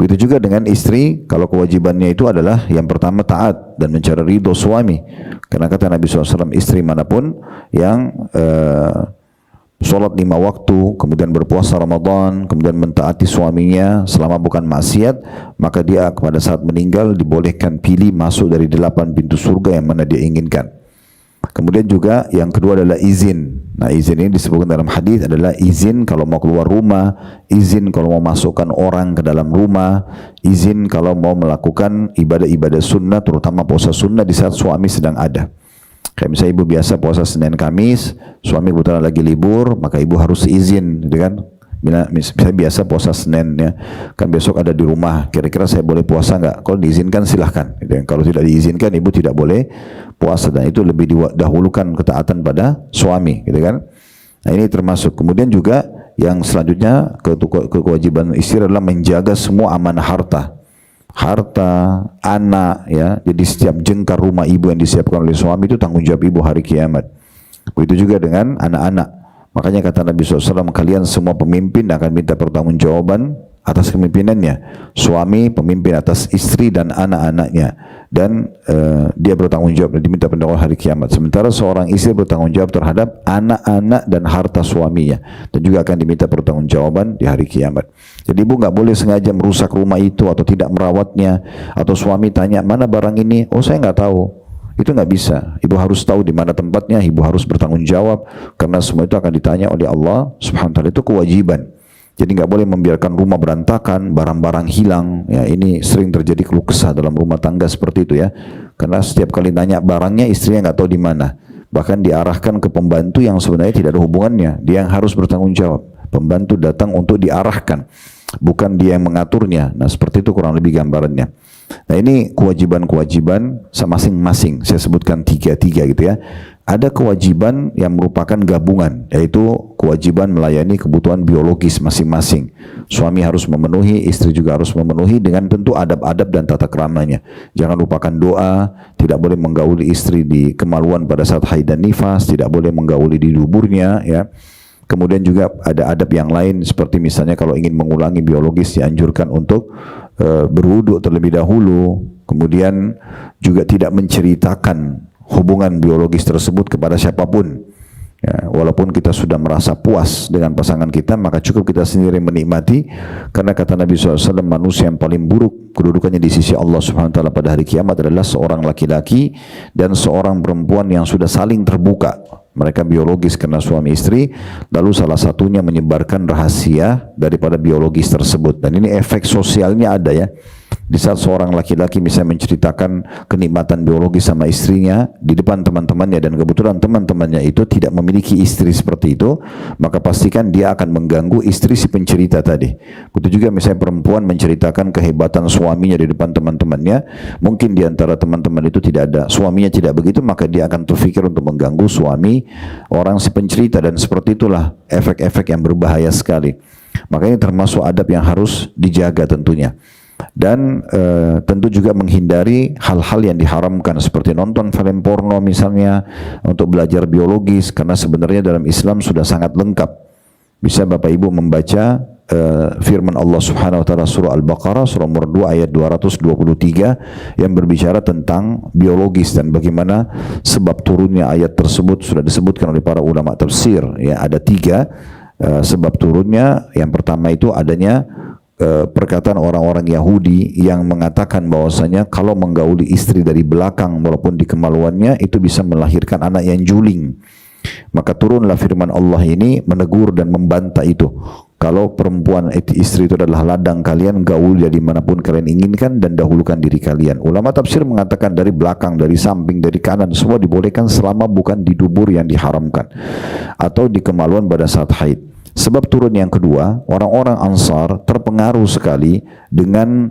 Begitu juga dengan istri, kalau kewajibannya itu adalah yang pertama taat dan mencari ridho suami. Karena kata Nabi SAW, istri manapun yang sholat 5 waktu, kemudian berpuasa Ramadan, kemudian mentaati suaminya selama bukan maksiat, maka dia pada saat meninggal dibolehkan pilih masuk dari 8 pintu surga yang mana dia inginkan. Kemudian juga yang kedua adalah izin. Nah, izin ini disebutkan dalam hadis adalah izin kalau mau keluar rumah, izin kalau mau masukkan orang ke dalam rumah, izin kalau mau melakukan ibadah-ibadah sunnah, terutama puasa sunnah di saat suami sedang ada. Kayak misalnya ibu biasa puasa Senin Kamis, suami kebetulan lagi libur, maka ibu harus izin, gitu kan? Misalnya biasa puasa Senin ya, kan besok ada di rumah, kira-kira saya boleh puasa nggak? Kalau diizinkan silahkan, gitu kan? Kalau tidak diizinkan ibu tidak boleh puasa, dan itu lebih didahulukan ketaatan pada suami, gitu kan? Nah, ini termasuk. Kemudian juga yang selanjutnya kewajiban istri adalah menjaga semua amanah harta, anak, ya. Jadi setiap jengkar rumah ibu yang disiapkan oleh suami itu tanggung jawab ibu hari kiamat. Begitu juga dengan anak-anak. Makanya kata Nabi SAW, kalian semua pemimpin akan minta pertanggungjawaban atas kepemimpinannya. Suami pemimpin atas istri dan anak-anaknya, dan dia bertanggung jawab dan diminta pertanggungjawaban hari kiamat. Sementara seorang istri bertanggung jawab terhadap anak-anak dan harta suaminya, dan juga akan diminta pertanggungjawaban di hari kiamat. Jadi ibu nggak boleh sengaja merusak rumah itu atau tidak merawatnya, atau suami tanya mana barang ini, oh saya nggak tahu. Itu nggak bisa. Ibu harus tahu di mana tempatnya, ibu harus bertanggung jawab, karena semua itu akan ditanya oleh Allah Subhanahu wa taala. Itu kewajiban. Jadi nggak boleh membiarkan rumah berantakan, barang-barang hilang. Ya, ini sering terjadi keluh kesah dalam rumah tangga seperti itu ya. Karena setiap kali nanya barangnya, istrinya nggak tahu di mana. Bahkan diarahkan ke pembantu yang sebenarnya tidak ada hubungannya. Dia yang harus bertanggung jawab. Pembantu datang untuk diarahkan, bukan dia yang mengaturnya. Nah, seperti itu kurang lebih gambarannya. Nah, ini kewajiban-kewajiban masing-masing. Saya sebutkan tiga gitu ya. Ada kewajiban yang merupakan gabungan, yaitu kewajiban melayani kebutuhan biologis masing-masing. Suami harus memenuhi, istri juga harus memenuhi, dengan tentu adab-adab dan tata keramanya. Jangan lupakan doa, tidak boleh menggauli istri di kemaluan pada saat haid dan nifas, tidak boleh menggauli di duburnya, ya. Kemudian juga ada adab yang lain, seperti misalnya kalau ingin mengulangi biologis dianjurkan untuk berwudu terlebih dahulu. Kemudian juga tidak menceritakan hubungan biologis tersebut kepada siapapun. Ya, walaupun kita sudah merasa puas dengan pasangan kita, maka cukup kita sendiri menikmati, karena kata Nabi SAW, manusia yang paling buruk kedudukannya di sisi Allah Subhanahu wa taala pada hari kiamat adalah seorang laki-laki dan seorang perempuan yang sudah saling terbuka. Mereka biologis karena suami istri, lalu salah satunya menyebarkan rahasia daripada biologis tersebut. Dan ini efek sosialnya ada ya. Di saat seorang laki-laki misalnya menceritakan kenikmatan biologis sama istrinya di depan teman-temannya, dan kebetulan teman-temannya itu tidak memiliki istri seperti itu, maka pastikan dia akan mengganggu istri si pencerita tadi. Begitu juga misalnya perempuan menceritakan kehebatan suaminya di depan teman-temannya, mungkin di antara teman-teman itu tidak ada, suaminya tidak begitu, maka dia akan terfikir untuk mengganggu suami orang si pencerita, dan seperti itulah efek-efek yang berbahaya sekali. Maka ini termasuk adab yang harus dijaga tentunya. Dan tentu juga menghindari hal-hal yang diharamkan, seperti nonton film porno misalnya untuk belajar biologis, karena sebenarnya dalam Islam sudah sangat lengkap. Bisa Bapak Ibu membaca firman Allah Subhanahu wa taala surah Al-Baqarah surah nomor 2 ayat 223 yang berbicara tentang biologis dan bagaimana sebab turunnya ayat tersebut sudah disebutkan oleh para ulama tafsir. Ya, ada 3 sebab turunnya. Yang pertama itu adanya perkataan orang-orang Yahudi yang mengatakan bahwasanya kalau menggauli istri dari belakang walaupun di kemaluannya itu bisa melahirkan anak yang juling. Maka turunlah firman Allah ini menegur dan membantah itu. Kalau perempuan istri itu adalah ladang kalian, gaul dari manapun kalian inginkan dan dahulukan diri kalian. Ulama tafsir mengatakan dari belakang, dari samping, dari kanan, semua dibolehkan selama bukan di dubur yang diharamkan atau di kemaluan pada saat haid. Sebab turun yang kedua, orang-orang Ansar terpengaruh sekali dengan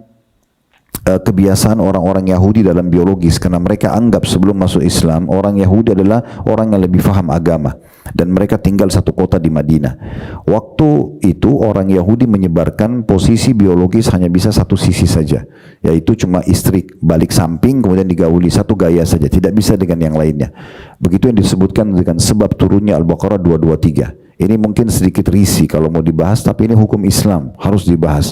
kebiasaan orang-orang Yahudi dalam biologis, karena mereka anggap sebelum masuk Islam orang Yahudi adalah orang yang lebih faham agama, dan mereka tinggal satu kota di Madinah. Waktu itu orang Yahudi menyebarkan posisi biologis hanya bisa satu sisi saja, yaitu cuma istri balik samping kemudian digauli, satu gaya saja, tidak bisa dengan yang lainnya. Begitu yang disebutkan dengan sebab turunnya Al-Baqarah 223. Ini mungkin sedikit risih kalau mau dibahas, tapi ini hukum Islam, harus dibahas.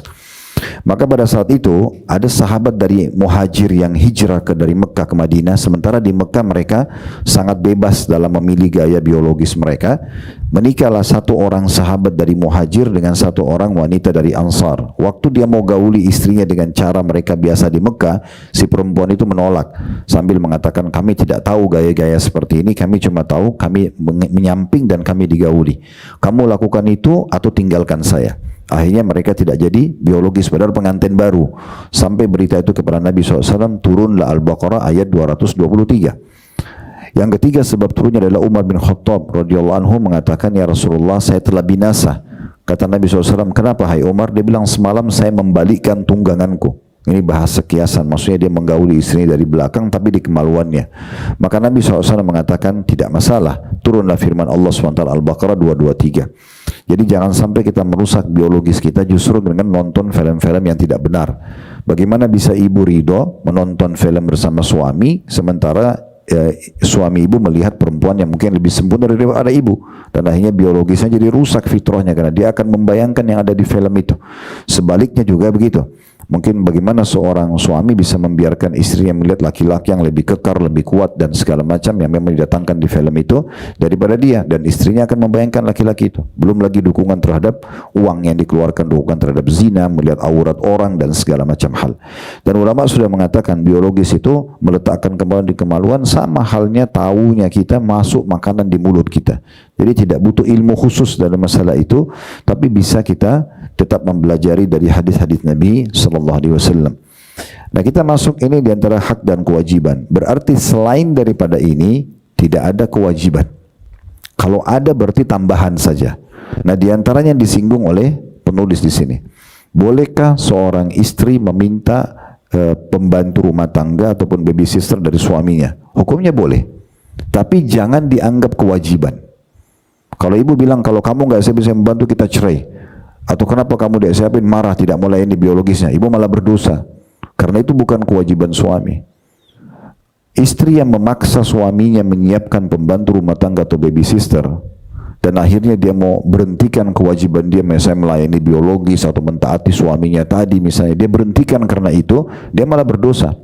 Maka pada saat itu ada sahabat dari muhajir yang hijrah dari Mekah ke Madinah, sementara di Mekah mereka sangat bebas dalam memilih gaya biologis mereka. Menikahlah satu orang sahabat dari muhajir dengan satu orang wanita dari Ansar. Waktu dia mau gauli istrinya dengan cara mereka biasa di Mekah, si perempuan itu menolak sambil mengatakan, kami tidak tahu gaya-gaya seperti ini, kami cuma tahu kami menyamping dan kami digauli. Kamu lakukan itu atau tinggalkan saya. Akhirnya mereka tidak jadi biologis, padahal pengantin baru. Sampai berita itu kepada Nabi SAW, turunlah Al-Baqarah ayat 223. Yang ketiga sebab turunnya adalah Umar bin Khattab radhiyallahu anhu mengatakan, ya Rasulullah, saya telah binasa. Kata Nabi SAW, kenapa hai Umar? Dia bilang, semalam saya membalikkan tungganganku. Ini bahasa kiasan, maksudnya dia menggauli istrinya dari belakang tapi di kemaluannya. Maka Nabi SAW mengatakan, tidak masalah, turunlah firman Allah SWT Al-Baqarah 223. Jadi jangan sampai kita merusak biologis kita justru dengan nonton film-film yang tidak benar. Bagaimana bisa ibu ridho menonton film bersama suami sementara suami ibu melihat perempuan yang mungkin lebih sempurna daripada ibu, dan akhirnya biologisnya jadi rusak fitrahnya karena dia akan membayangkan yang ada di film itu. Sebaliknya juga begitu. Mungkin bagaimana seorang suami bisa membiarkan istrinya melihat laki-laki yang lebih kekar, lebih kuat dan segala macam yang memang didatangkan di film itu daripada dia, dan istrinya akan membayangkan laki-laki itu. Belum lagi dukungan terhadap uang yang dikeluarkan, dukungan terhadap zina, melihat aurat orang dan segala macam hal. Dan ulama sudah mengatakan biologis itu meletakkan kemaluan di kemaluan sama halnya tahunya kita masuk makanan di mulut kita. Jadi tidak butuh ilmu khusus dalam masalah itu, tapi bisa kita tetap mempelajari dari hadis-hadis Nabi Sallallahu Alaihi Wasallam. Nah, kita masuk ini di antara hak dan kewajiban. Berarti selain daripada ini tidak ada kewajiban. Kalau ada berarti tambahan saja. Nah, di antaranya yang disinggung oleh penulis di sini. Bolehkah seorang istri meminta pembantu rumah tangga ataupun babysitter dari suaminya? Hukumnya boleh, tapi jangan dianggap kewajiban. Kalau ibu bilang, kalau kamu nggak bisa membantu kita cerai, atau kenapa kamu tidak siapin, marah, tidak melayani biologisnya, ibu malah berdosa, karena itu bukan kewajiban suami. Istri yang memaksa suaminya menyiapkan pembantu rumah tangga atau babysitter, dan akhirnya dia mau berhentikan kewajiban dia misalnya melayani biologis atau mentaati suaminya tadi misalnya, dia berhentikan karena itu, dia malah berdosa.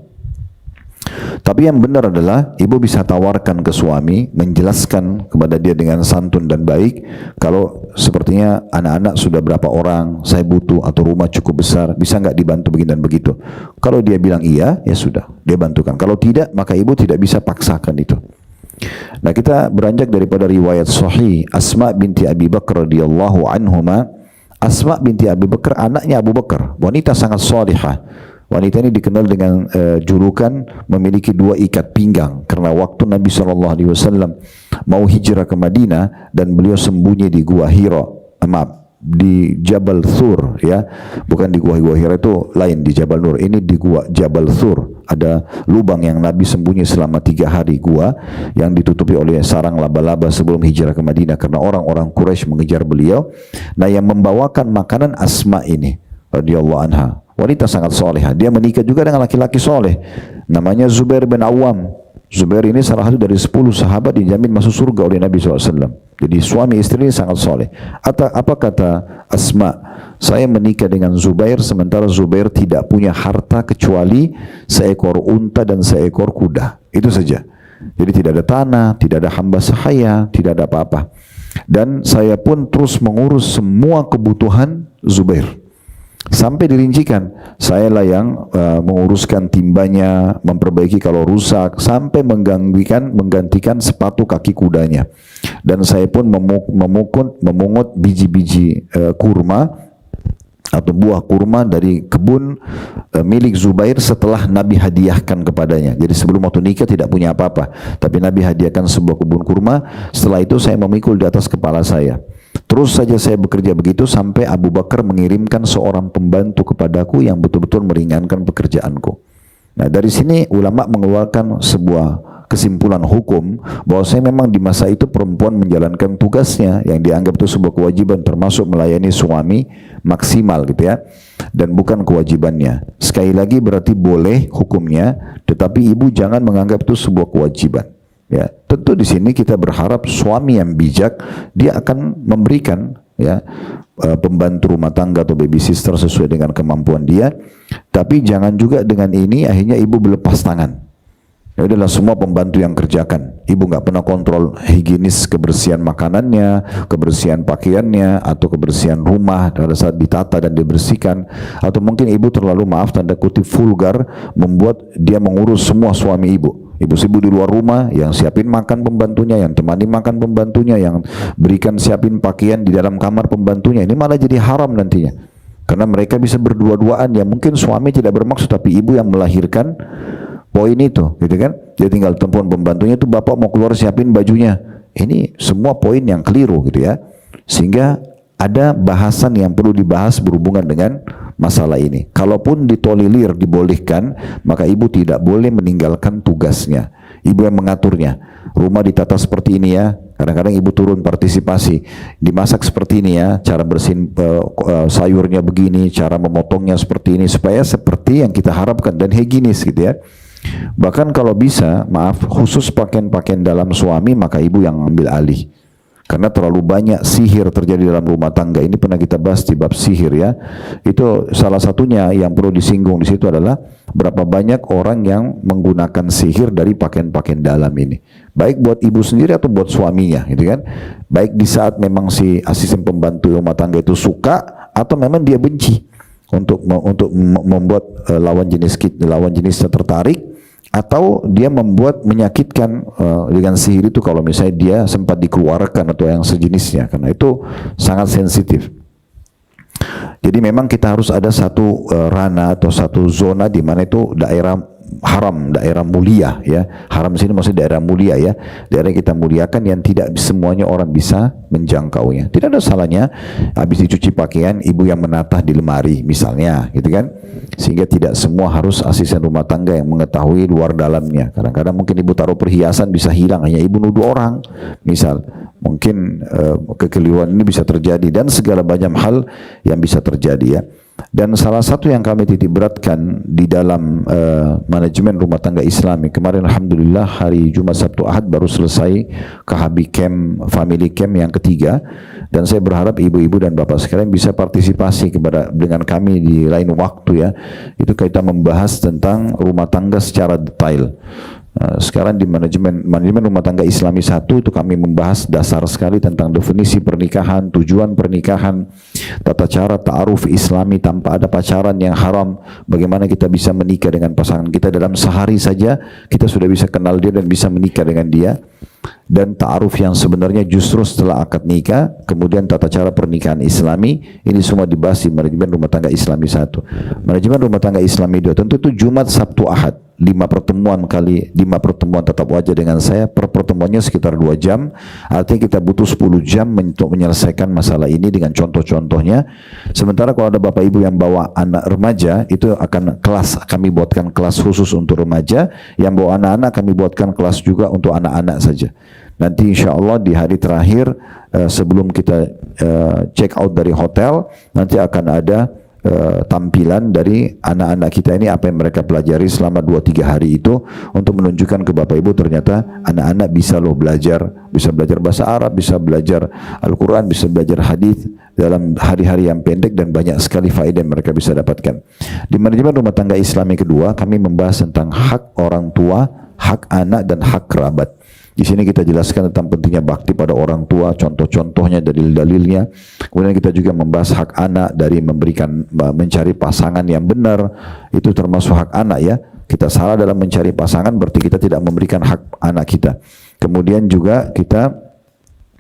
Tapi yang benar adalah ibu bisa tawarkan ke suami, menjelaskan kepada dia dengan santun dan baik, kalau sepertinya anak-anak sudah berapa orang, saya butuh, atau rumah cukup besar, bisa nggak dibantu begini dan begitu. Kalau dia bilang iya, ya sudah, dia bantukan. Kalau tidak, maka ibu tidak bisa paksakan itu. Nah, kita beranjak daripada riwayat sahih Asma binti Abi Bakar radhiyallahu anhuma. Asma binti Abi Bakar anaknya Abu Bakar, wanita sangat salihah. Wanita ini dikenal dengan julukan memiliki dua ikat pinggang karena waktu Nabi SAW mau hijrah ke Madinah dan beliau sembunyi di Gua Hira, di Jabal Thur, ya, bukan di Gua Hira itu lain, di Jabal Nur, ini di Gua Jabal Thur, ada lubang yang Nabi sembunyi selama 3 hari, gua yang ditutupi oleh sarang laba-laba sebelum hijrah ke Madinah karena orang-orang Quraisy mengejar beliau. Nah, yang membawakan makanan Asma ini radhiyallahu anha, wanita sangat solehah. Dia menikah juga dengan laki-laki soleh, namanya Zubair bin Awam. Zubair ini salah satu dari 10 sahabat dijamin masuk surga oleh Nabi SAW. Jadi suami istri ini sangat soleh. Apa kata Asma? Saya menikah dengan Zubair sementara Zubair tidak punya harta kecuali seekor unta dan seekor kuda. Itu saja. Jadi tidak ada tanah, tidak ada hamba sahaya, tidak ada apa-apa. Dan saya pun terus mengurus semua kebutuhan Zubair. Sampai dirincikan, saya lah yang menguruskan timbanya, memperbaiki kalau rusak, sampai menggantikan sepatu kaki kudanya. Dan saya pun memungut biji-biji kurma atau buah kurma dari kebun milik Zubair setelah Nabi hadiahkan kepadanya. Jadi sebelum waktu nikah tidak punya apa-apa, tapi Nabi hadiahkan sebuah kebun kurma. Setelah itu saya memikul di atas kepala saya. Terus saja saya bekerja begitu sampai Abu Bakar mengirimkan seorang pembantu kepadaku yang betul-betul meringankan pekerjaanku. Nah, dari sini ulama mengeluarkan sebuah kesimpulan hukum bahwa saya memang di masa itu perempuan menjalankan tugasnya yang dianggap itu sebuah kewajiban, termasuk melayani suami maksimal gitu ya, dan bukan kewajibannya. Sekali lagi berarti boleh hukumnya, tetapi ibu jangan menganggap itu sebuah kewajiban. Ya, tentu di sini kita berharap suami yang bijak dia akan memberikan ya, pembantu rumah tangga atau baby sister sesuai dengan kemampuan dia. Tapi jangan juga dengan ini akhirnya ibu berlepas tangan. Ya udahlah, semua pembantu yang kerjakan. Ibu nggak pernah kontrol higienis kebersihan makanannya, kebersihan pakaiannya, atau kebersihan rumah pada saat ditata dan dibersihkan. Atau mungkin ibu terlalu, maaf tanda kutip, vulgar, membuat dia mengurus semua suami ibu. Ibu-ibu di luar rumah yang siapin makan pembantunya, yang temani makan pembantunya, yang berikan siapin pakaian di dalam kamar pembantunya. Ini malah jadi haram nantinya. Karena mereka bisa berdua-duaan, ya mungkin suami tidak bermaksud, tapi ibu yang melahirkan poin itu, gitu kan? Dia tinggal telepon pembantunya, itu bapak mau keluar siapin bajunya. Ini semua poin yang keliru, gitu ya. Sehingga ada bahasan yang perlu dibahas berhubungan dengan masalah ini. Kalaupun ditolilir, dibolehkan, maka ibu tidak boleh meninggalkan tugasnya. Ibu yang mengaturnya. Rumah ditata seperti ini ya. Kadang-kadang ibu turun partisipasi. Dimasak seperti ini ya. Cara bersihin sayurnya begini, cara memotongnya seperti ini, supaya seperti yang kita harapkan dan higienis, gitu ya. Bahkan kalau bisa, maaf, khusus pakaian-pakaian dalam suami, maka ibu yang ambil alih. Karena terlalu banyak sihir terjadi dalam rumah tangga. Ini pernah kita bahas di bab sihir ya. Itu salah satunya yang perlu disinggung di situ adalah berapa banyak orang yang menggunakan sihir dari pakaian-pakaian dalam ini. Baik buat ibu sendiri atau buat suaminya, gitu kan. Baik di saat memang si asisten pembantu rumah tangga itu suka, atau memang dia benci untuk membuat lawan jenisnya tertarik, atau dia membuat menyakitkan dengan sihir itu kalau misalnya dia sempat dikeluarkan atau yang sejenisnya, karena itu sangat sensitif. Jadi memang kita harus ada satu ranah atau satu zona di mana itu daerah haram, daerah mulia ya. Haram sini maksudnya daerah mulia ya. Daerah yang kita muliakan yang tidak semuanya orang bisa menjangkaunya. Tidak ada salahnya habis dicuci pakaian ibu yang menatah di lemari misalnya, gitu kan. Sehingga tidak semua harus asisten rumah tangga yang mengetahui luar dalamnya. Kadang-kadang mungkin ibu taruh perhiasan bisa hilang, hanya ibu nuduh orang. Misal mungkin kekeliruan ini bisa terjadi dan segala macam hal yang bisa terjadi ya. Dan salah satu yang kami titik beratkan di dalam manajemen rumah tangga Islami, kemarin alhamdulillah hari Jumat Sabtu Ahad baru selesai KHB Camp, Family Camp yang ketiga, dan saya berharap ibu-ibu dan bapak sekalian bisa partisipasi dengan kami di lain waktu ya. Itu kita membahas tentang rumah tangga secara detail. Sekarang di manajemen rumah tangga Islami 1 itu kami membahas dasar sekali tentang definisi pernikahan, tujuan pernikahan, tata cara ta'aruf Islami tanpa ada pacaran yang haram, bagaimana kita bisa menikah dengan pasangan kita dalam sehari saja kita sudah bisa kenal dia dan bisa menikah dengan dia, dan ta'aruf yang sebenarnya justru setelah akad nikah, kemudian tata cara pernikahan Islami. Ini semua dibahas di manajemen rumah tangga Islami 1. Manajemen rumah tangga Islami 2 tentu itu Jumat, Sabtu, Ahad 5 pertemuan tetap wajah dengan saya. Per pertemuannya sekitar 2 jam, artinya kita butuh 10 jam untuk menyelesaikan masalah ini dengan contoh-contohnya. Sementara kalau ada bapak ibu yang bawa anak remaja, itu akan kami buatkan kelas khusus untuk remaja. Yang bawa anak-anak kami buatkan kelas juga untuk anak-anak saja. Nanti insya Allah di hari terakhir sebelum kita check out dari hotel, nanti akan ada tampilan dari anak-anak kita ini, apa yang mereka pelajari selama 2-3 hari itu, untuk menunjukkan ke bapak ibu ternyata anak-anak bisa loh belajar, bisa belajar bahasa Arab, bisa belajar Al-Quran, bisa belajar hadis dalam hari-hari yang pendek, dan banyak sekali faedah yang mereka bisa dapatkan. Di manajemen rumah tangga Islami kedua kami membahas tentang hak orang tua, hak anak, dan hak kerabat. Di sini kita jelaskan tentang pentingnya bakti pada orang tua, contoh-contohnya, dalil-dalilnya. Kemudian kita juga membahas hak anak dari mencari pasangan yang benar, itu termasuk hak anak ya. Kita salah dalam mencari pasangan berarti kita tidak memberikan hak anak kita. Kemudian juga kita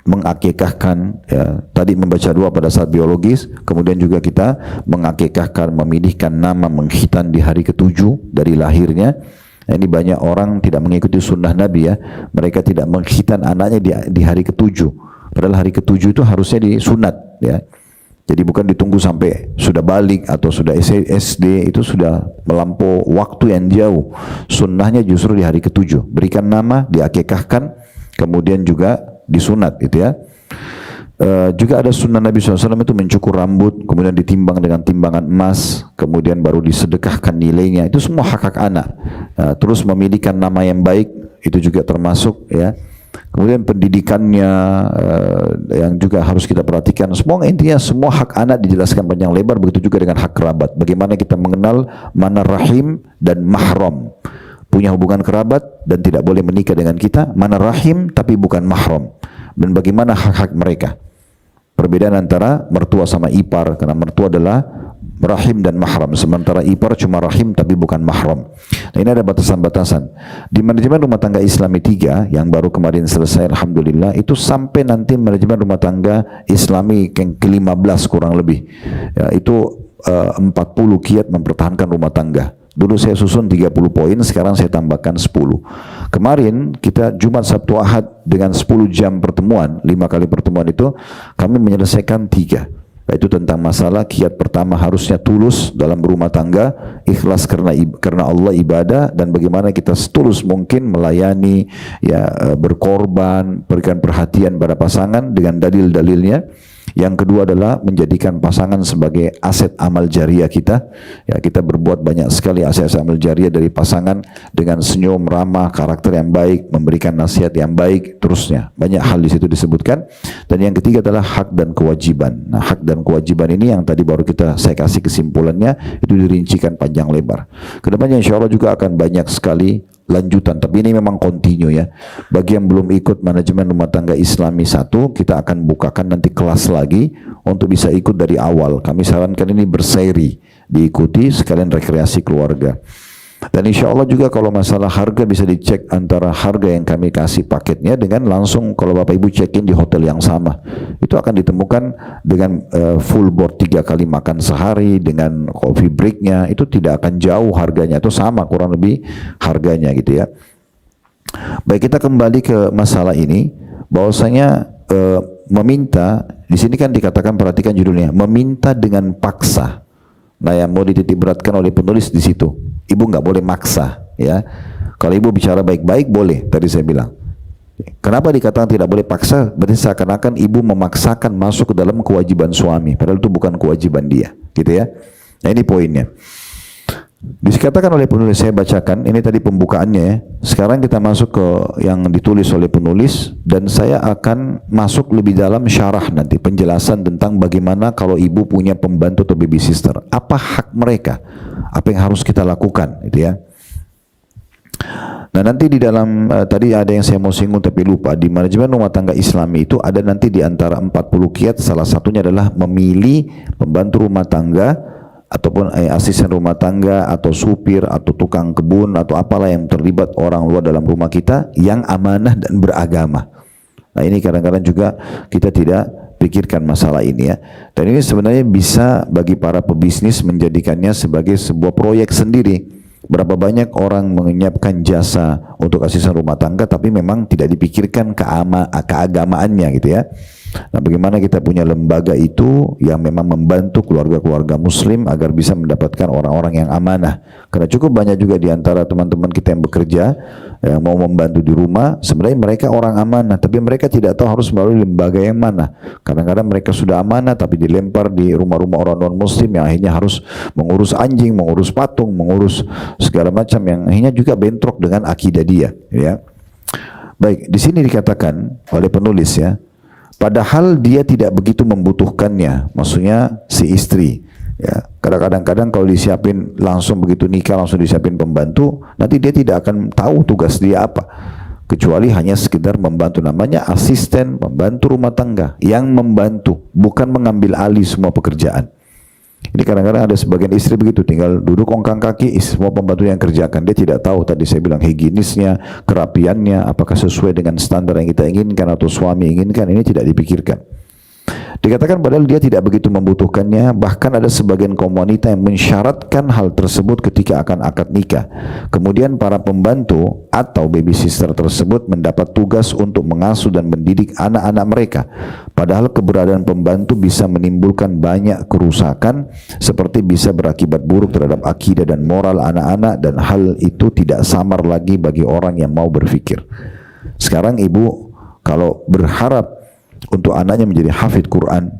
mengakikahkan ya, tadi membaca doa pada saat biologis, kemudian juga kita mengakikahkan, memilihkan nama, mengkhitan di hari ke-7 dari lahirnya. Nah, ini banyak orang tidak mengikuti sunnah Nabi ya. Mereka tidak mengkhitan anaknya di hari ke-7. Padahal hari ke-7 itu harusnya disunat ya. Jadi bukan ditunggu sampai sudah balik atau sudah SD, itu sudah melampau waktu yang jauh. Sunnahnya justru di hari ke-7. Berikan nama, diakikahkan, kemudian juga disunat gitu ya. Juga ada sunnah Nabi SAW itu mencukur rambut, kemudian ditimbang dengan timbangan emas, kemudian baru disedekahkan nilainya. Itu semua hak-hak anak. Terus memilihkan nama yang baik, itu juga termasuk ya. Kemudian pendidikannya yang juga harus kita perhatikan. Semua intinya semua hak anak dijelaskan panjang lebar, begitu juga dengan hak kerabat. Bagaimana kita mengenal mana rahim dan mahram. Punya hubungan kerabat dan tidak boleh menikah dengan kita, mana rahim tapi bukan mahram. Dan bagaimana hak-hak mereka. Perbedaan antara mertua sama ipar, karena mertua adalah rahim dan mahram, sementara ipar cuma rahim tapi bukan mahram. Nah, ini ada batasan-batasan. Di manajemen rumah tangga Islami 3 yang baru kemarin selesai, alhamdulillah, itu sampai nanti manajemen rumah tangga Islami yang ke-15 kurang lebih. Ya, itu 40 kiat mempertahankan rumah tangga. Dulu saya susun 30 poin, sekarang saya tambahkan 10. Kemarin kita Jumat, Sabtu, Ahad dengan 10 jam pertemuan, 5 kali pertemuan itu kami menyelesaikan 3. Yaitu tentang masalah kiat pertama harusnya tulus dalam berumah tangga, ikhlas karena Allah, ibadah, dan bagaimana kita setulus mungkin melayani, ya, berkorban, berikan perhatian pada pasangan dengan dalil-dalilnya. Yang kedua adalah menjadikan pasangan sebagai aset amal jariah kita. Ya, kita berbuat banyak sekali aset amal jariah dari pasangan dengan senyum, ramah, karakter yang baik, memberikan nasihat yang baik, terusnya. Banyak hal di situ disebutkan. Dan yang ketiga adalah hak dan kewajiban. Nah, hak dan kewajiban ini yang tadi baru saya kasih kesimpulannya, itu dirincikan panjang lebar. Kedepannya insya Allah juga akan banyak sekali lanjutan, tapi ini memang kontinu ya. Bagi yang belum ikut manajemen rumah tangga Islami 1, kita akan bukakan nanti kelas lagi untuk bisa ikut dari awal. Kami sarankan ini berseri, diikuti sekalian rekreasi keluarga. Dan insya Allah juga kalau masalah harga bisa dicek antara harga yang kami kasih paketnya dengan langsung kalau Bapak Ibu check-in di hotel yang sama. Itu akan ditemukan dengan full board 3 kali makan sehari dengan coffee breaknya, itu tidak akan jauh harganya, itu sama kurang lebih harganya gitu ya. Baik, kita kembali ke masalah ini, bahwasanya meminta, di sini kan dikatakan, perhatikan judulnya, meminta dengan paksa. Nah, yang mau dititik beratkan oleh penulis di situ, ibu nggak boleh maksa, ya. Kalau ibu bicara baik-baik boleh, tadi saya bilang. Kenapa dikatakan tidak boleh paksa? Berarti seakan-akan ibu memaksakan masuk ke dalam kewajiban suami, padahal itu bukan kewajiban dia, gitu ya. Nah, ini poinnya. Dikatakan oleh penulis, saya bacakan, ini tadi pembukaannya ya. Sekarang kita masuk ke yang ditulis oleh penulis, dan saya akan masuk lebih dalam syarah nanti, penjelasan tentang bagaimana kalau ibu punya pembantu atau baby sister, apa hak mereka, apa yang harus kita lakukan, gitu ya. Nah, nanti di dalam tadi ada yang saya mau singgung tapi lupa, di manajemen rumah tangga Islami itu ada nanti di antara 40 kiat, salah satunya adalah memilih pembantu rumah tangga ataupun asisten rumah tangga atau supir atau tukang kebun atau apalah yang terlibat orang luar dalam rumah kita yang amanah dan beragama. Nah, ini kadang-kadang juga kita tidak pikirkan masalah ini ya. Dan ini sebenarnya bisa bagi para pebisnis menjadikannya sebagai sebuah proyek sendiri. Berapa banyak orang menyiapkan jasa untuk asisten rumah tangga tapi memang tidak dipikirkan keagamaannya gitu ya. Nah, bagaimana kita punya lembaga itu yang memang membantu keluarga-keluarga muslim agar bisa mendapatkan orang-orang yang amanah. Karena cukup banyak juga di antara teman-teman kita yang bekerja, yang mau membantu di rumah, sebenarnya mereka orang amanah, tapi mereka tidak tahu harus melalui lembaga yang mana. Kadang-kadang mereka sudah amanah, tapi dilempar di rumah-rumah orang non-muslim yang akhirnya harus mengurus anjing, mengurus patung, mengurus segala macam yang akhirnya juga bentrok dengan akidah dia. Ya. Baik, di sini dikatakan oleh penulis ya, padahal dia tidak begitu membutuhkannya, maksudnya si istri. Ya, kadang-kadang kalau disiapin langsung begitu nikah langsung disiapin pembantu, nanti dia tidak akan tahu tugas dia apa, kecuali hanya sekedar membantu, namanya asisten pembantu rumah tangga yang membantu, bukan mengambil alih semua pekerjaan. Ini kadang-kadang ada sebagian istri begitu, tinggal duduk ongkang kaki, semua pembantu yang kerjakan. Dia tidak tahu tadi saya bilang higienisnya, kerapiannya, apakah sesuai dengan standar yang kita inginkan atau suami inginkan, ini tidak dipikirkan. Dikatakan padahal dia tidak begitu membutuhkannya, bahkan ada sebagian kaum wanita yang mensyaratkan hal tersebut ketika akan akad nikah. Kemudian para pembantu atau baby sister tersebut mendapat tugas untuk mengasuh dan mendidik anak-anak mereka. Padahal keberadaan pembantu bisa menimbulkan banyak kerusakan, seperti bisa berakibat buruk terhadap akidah dan moral anak-anak, dan hal itu tidak samar lagi bagi orang yang mau berpikir. Sekarang ibu kalau berharap untuk anaknya menjadi hafid Quran,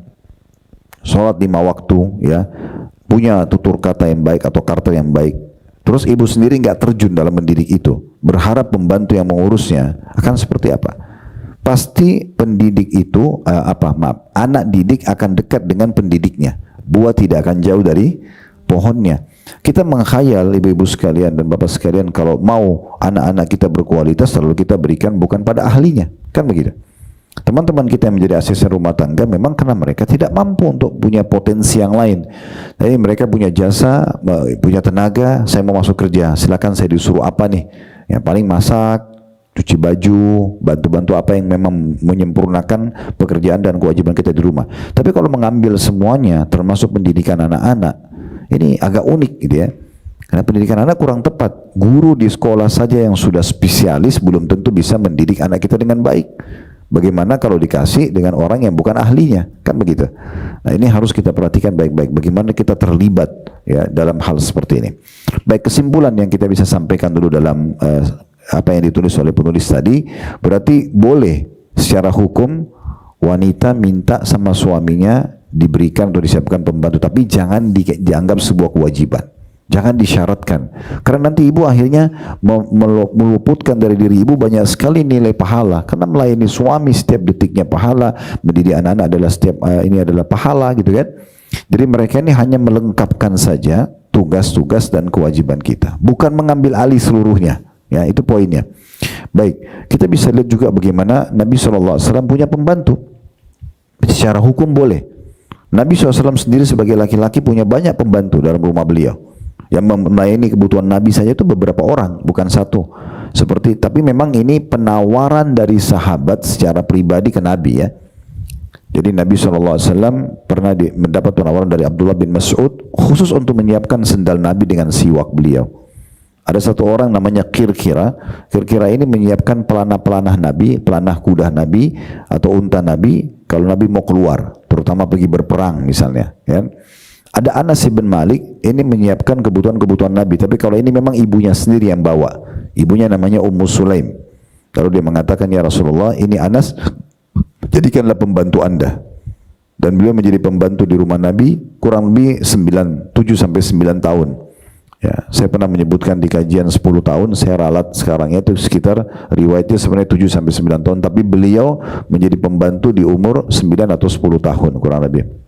sholat 5 waktu, ya, punya tutur kata yang baik atau karakter yang baik, terus ibu sendiri nggak terjun dalam mendidik itu, berharap pembantu yang mengurusnya akan seperti apa? pasti pendidik itu anak didik akan dekat dengan pendidiknya. Buah tidak akan jauh dari pohonnya. Kita mengkhayal ibu-ibu sekalian dan bapak sekalian, kalau mau anak-anak kita berkualitas lalu kita berikan bukan pada ahlinya, kan begitu. Teman-teman kita yang menjadi asisten rumah tangga memang karena mereka tidak mampu untuk punya potensi yang lain. Jadi mereka punya jasa, punya tenaga, saya mau masuk kerja, silakan saya disuruh apa nih? Yang paling masak, cuci baju, bantu-bantu apa yang memang menyempurnakan pekerjaan dan kewajiban kita di rumah. Tapi kalau mengambil semuanya, termasuk pendidikan anak-anak, ini agak unik gitu ya. Karena pendidikan anak kurang tepat. Guru di sekolah saja yang sudah spesialis belum tentu bisa mendidik anak kita dengan baik. Bagaimana kalau dikasih dengan orang yang bukan ahlinya, kan begitu. Nah, ini harus kita perhatikan baik-baik. Bagaimana kita terlibat ya dalam hal seperti ini. Baik, kesimpulan yang kita bisa sampaikan dulu dalam apa yang ditulis oleh penulis tadi, berarti boleh secara hukum wanita minta sama suaminya diberikan atau disiapkan pembantu, tapi jangan dianggap sebuah kewajiban. Jangan disyaratkan, karena nanti ibu akhirnya meluputkan dari diri ibu banyak sekali nilai pahala, karena melayani suami setiap detiknya pahala, mendidik anak-anak adalah ini adalah pahala gitu kan. Jadi mereka ini hanya melengkapkan saja tugas-tugas dan kewajiban kita, bukan mengambil alih seluruhnya. Ya, itu poinnya. Baik, kita bisa lihat juga bagaimana Nabi SAW punya pembantu. Secara hukum boleh. Nabi SAW sendiri sebagai laki-laki punya banyak pembantu dalam rumah beliau. Yang melayani kebutuhan Nabi saja itu beberapa orang, bukan satu. Tapi memang ini penawaran dari sahabat secara pribadi ke Nabi ya. Jadi Nabi SAW pernah mendapat penawaran dari Abdullah bin Mas'ud khusus untuk menyiapkan sendal Nabi dengan siwak beliau. Ada satu orang namanya Kirkira. Kirkira ini menyiapkan pelanah-pelanah Nabi, pelanah kuda Nabi atau unta Nabi kalau Nabi mau keluar, terutama pergi berperang misalnya ya. Ada Anas bin Malik, ini menyiapkan kebutuhan-kebutuhan Nabi. Tapi kalau ini memang ibunya sendiri yang bawa. Ibunya namanya Ummu Sulaim. Lalu dia mengatakan, ya Rasulullah, ini Anas, jadikanlah pembantu Anda. Dan beliau menjadi pembantu di rumah Nabi kurang lebih 7 sampai 9 tahun. Ya, saya pernah menyebutkan di kajian 10 tahun, saya ralat sekarang itu sekitar riwayatnya sebenarnya 7 sampai 9 tahun. Tapi beliau menjadi pembantu di umur 9 atau 10 tahun kurang lebih.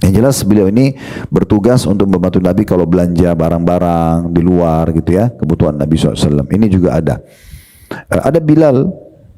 Yang jelas beliau ini bertugas untuk membantu Nabi kalau belanja barang-barang di luar gitu ya, kebutuhan Nabi SAW. Ini juga ada. Ada Bilal,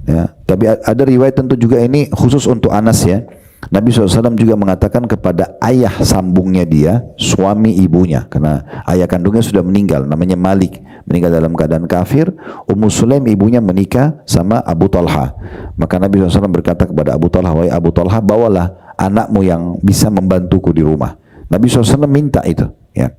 ya, tapi ada riwayat tentu juga ini khusus untuk Anas ya. Nabi SAW juga mengatakan kepada ayah sambungnya dia, suami ibunya, karena ayah kandungnya sudah meninggal, namanya Malik, meninggal dalam keadaan kafir. Ummu Sulaim ibunya menikah sama Abu Talha. Maka Nabi SAW berkata kepada Abu Talha, wahai Abu Talha, bawalah anakmu yang bisa membantuku di rumah. Nabi SAW minta itu ya.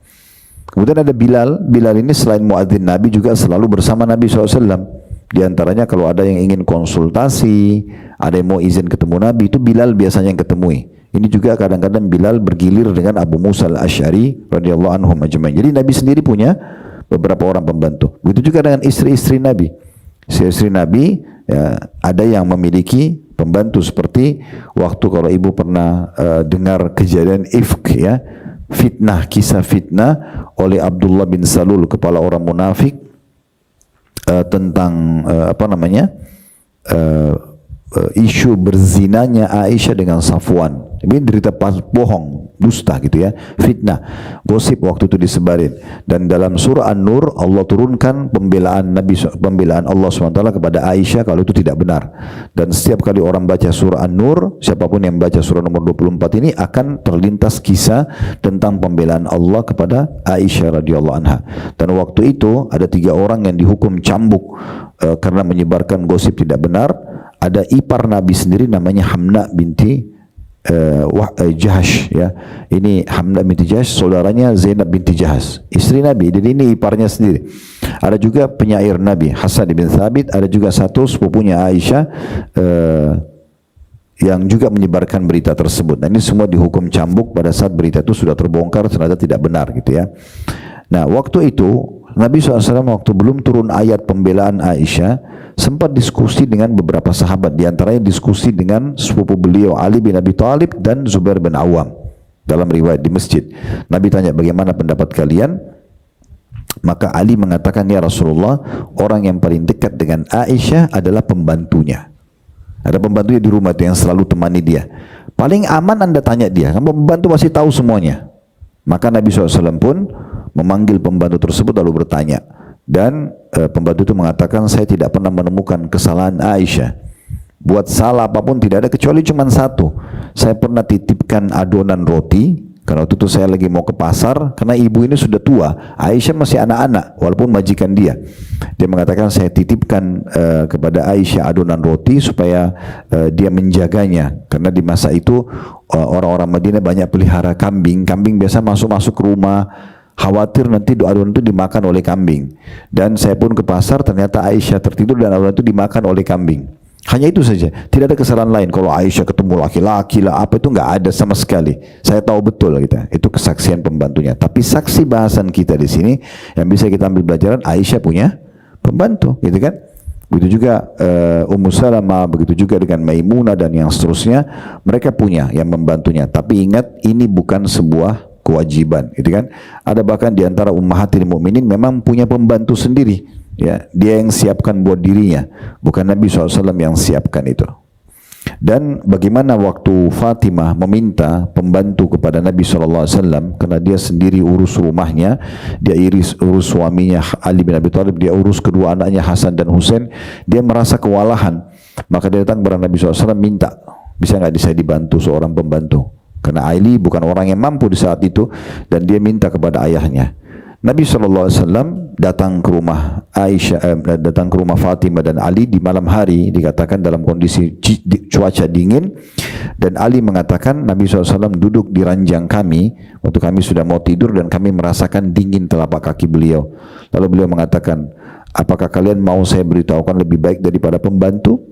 Kemudian ada Bilal. Bilal ini selain muadzin Nabi juga selalu bersama Nabi SAW. Di antaranya kalau ada yang ingin konsultasi, ada yang mau izin ketemu Nabi, itu Bilal biasanya yang ketemui. Ini juga kadang-kadang Bilal bergilir dengan Abu Musa al-Asy'ari radhiyallahu anhum ajma'in. Jadi Nabi sendiri punya beberapa orang pembantu. Begitu juga dengan istri-istri Nabi. Istri-istri Nabi ya, ada yang memiliki pembantu, seperti waktu kalau ibu pernah dengar kejadian ifk ya, fitnah, kisah fitnah oleh Abdullah bin Salul, kepala orang munafik, tentang isu berzinanya Aisyah dengan Safwan. Ini berita bohong, dusta gitu ya, fitnah, gosip waktu itu disebarin. Dan dalam surah An-Nur Allah turunkan pembelaan Allah SWT kepada Aisyah kalau itu tidak benar. Dan setiap kali orang baca surah An-Nur, siapapun yang baca surah nomor 24 ini akan terlintas kisah tentang pembelaan Allah kepada Aisyah radhiyallahu anha. Dan waktu itu ada 3 orang yang dihukum cambuk karena menyebarkan gosip tidak benar. Ada ipar Nabi sendiri namanya Hamna binti Jahash ya. Ini Hamna binti Jahash, saudaranya Zainab binti Jahash, istri Nabi. Jadi ini iparnya sendiri. Ada juga penyair Nabi Hasan bin Thabit, ada juga satu sepupunya Aisyah yang juga menyebarkan berita tersebut. Nah, ini semua dihukum cambuk pada saat berita itu sudah terbongkar ternyata tidak benar gitu ya. Nah, waktu itu Nabi SAW waktu belum turun ayat pembelaan Aisyah, sempat diskusi dengan beberapa sahabat, diantaranya diskusi dengan sepupu beliau Ali bin Abi Thalib dan Zubair bin Awam dalam riwayat di masjid. Nabi tanya, bagaimana pendapat kalian? Maka Ali mengatakan, ya Rasulullah, orang yang paling dekat dengan Aisyah adalah pembantunya. Ada pembantunya di rumah itu yang selalu temani dia. Paling aman Anda tanya dia, kan pembantu pasti tahu semuanya. Maka Nabi SAW pun memanggil pembantu tersebut lalu bertanya. Dan pembantu itu mengatakan, saya tidak pernah menemukan kesalahan Aisyah. Buat salah apapun tidak ada, kecuali cuma satu. Saya pernah titipkan adonan roti, karena waktu itu saya lagi mau ke pasar, karena ibu ini sudah tua, Aisyah masih anak-anak, walaupun majikan dia. Dia mengatakan, saya titipkan kepada Aisyah adonan roti supaya dia menjaganya, karena di masa itu orang-orang Madinah banyak pelihara kambing. Kambing biasa masuk-masuk ke rumah, khawatir nanti adonan itu dimakan oleh kambing. Dan saya pun ke pasar, ternyata Aisyah tertidur dan adonan itu dimakan oleh kambing. Hanya itu saja, tidak ada kesalahan lain. Kalau Aisyah ketemu laki-laki lah apa itu nggak ada sama sekali. Saya tahu betul kita, itu kesaksian pembantunya. Tapi saksi bahasan kita di sini yang bisa kita ambil pelajaran, Aisyah punya pembantu, gitu kan? Begitu juga Ummu Salamah, begitu juga dengan Maimunah dan yang seterusnya, mereka punya yang membantunya. Tapi ingat, ini bukan sebuah kewajiban, gitu kan? Ada bahkan di antara ummahatil mukminin memang punya pembantu sendiri. Ya, dia yang siapkan buat dirinya, bukan Nabi SAW yang siapkan itu. Dan bagaimana waktu Fatimah meminta pembantu kepada Nabi SAW, karena dia sendiri urus rumahnya, dia urus suaminya Ali bin Abi Thalib, dia urus kedua anaknya Hasan dan Husain, dia merasa kewalahan. Maka dia datang kepada Nabi SAW minta, bisa nggak saya dibantu seorang pembantu? Karena Ali bukan orang yang mampu di saat itu, dan dia minta kepada ayahnya. Nabi SAW datang ke rumah Aisyah, datang ke rumah Fatimah dan Ali di malam hari, dikatakan dalam kondisi cuaca dingin, dan Ali mengatakan Nabi SAW duduk di ranjang kami waktu kami sudah mau tidur dan kami merasakan dingin telapak kaki beliau. Lalu beliau mengatakan, apakah kalian mau saya beritahukan lebih baik daripada pembantu?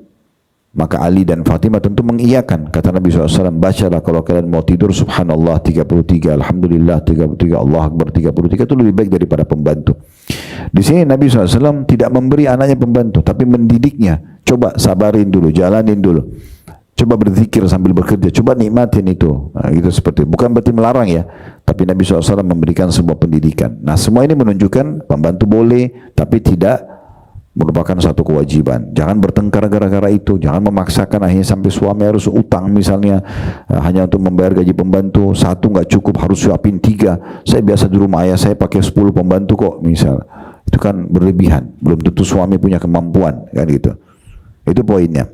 Maka Ali dan Fatimah tentu mengiyakan. Kata Nabi SAW, bacalah kalau kalian mau tidur Subhanallah 33, Alhamdulillah 33, Allah Akbar 33, itu lebih baik daripada pembantu. Di sini Nabi SAW tidak memberi anaknya pembantu, tapi mendidiknya. Coba sabarin dulu, jalanin dulu. Coba berzikir sambil bekerja, coba nikmatin itu. Nah, gitu seperti itu. Bukan berarti melarang ya, tapi Nabi SAW memberikan sebuah pendidikan. Nah, semua ini menunjukkan pembantu boleh, tapi tidak merupakan satu kewajiban. Jangan bertengkar gara-gara itu. Jangan memaksakan akhirnya sampai suami harus utang misalnya hanya untuk membayar gaji pembantu. Satu nggak cukup, harus siapin 3. Saya biasa di rumah ayah saya pakai 10 pembantu kok misal. Itu kan berlebihan. Belum tentu suami punya kemampuan kan gitu. Itu poinnya.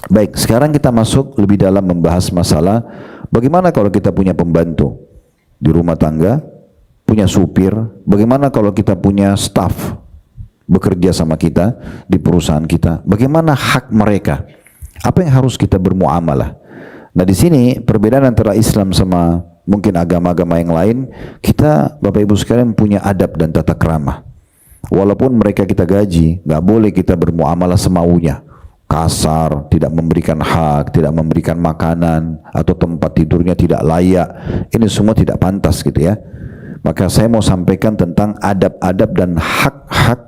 Baik, sekarang kita masuk lebih dalam membahas masalah bagaimana kalau kita punya pembantu di rumah tangga, punya supir. Bagaimana kalau kita punya staff bekerja sama kita di perusahaan kita, bagaimana hak mereka? Apa yang harus kita bermuamalah? Nah, di sini perbedaan antara Islam sama mungkin agama-agama yang lain, kita Bapak Ibu sekalian punya adab dan tata krama. Walaupun mereka kita gaji, nggak boleh kita bermuamalah semaunya, kasar, tidak memberikan hak, tidak memberikan makanan, atau tempat tidurnya tidak layak. Ini semua tidak pantas gitu ya. Maka saya mau sampaikan tentang adab-adab dan hak-hak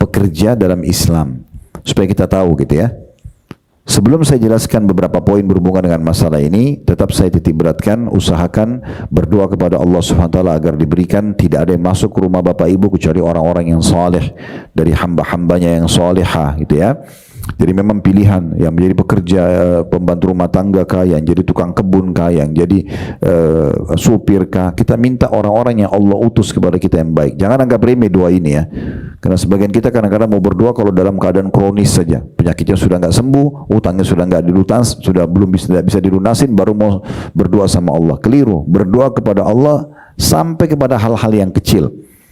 pekerja dalam Islam supaya kita tahu gitu ya. Sebelum saya jelaskan beberapa poin berhubungan dengan masalah ini, tetap saya titik beratkan, usahakan berdoa kepada Allah SWT agar diberikan tidak ada yang masuk ke rumah Bapak Ibu kecuali orang-orang yang saleh dari hamba-hambanya yang salehah gitu ya. Jadi memang pilihan yang menjadi pekerja pembantu rumah tangga kah, yang jadi tukang kebun kah, yang jadi supir kah, kita minta orang-orang yang Allah utus kepada kita yang baik. Jangan anggap remeh doa ini ya, karena sebagian kita kadang-kadang mau berdoa kalau dalam keadaan kronis saja, penyakitnya sudah nggak sembuh, utangnya sudah nggak dilunas, sudah belum bisa dilunasin, baru mau berdoa sama Allah. Keliru, berdoa kepada Allah sampai kepada hal-hal yang kecil.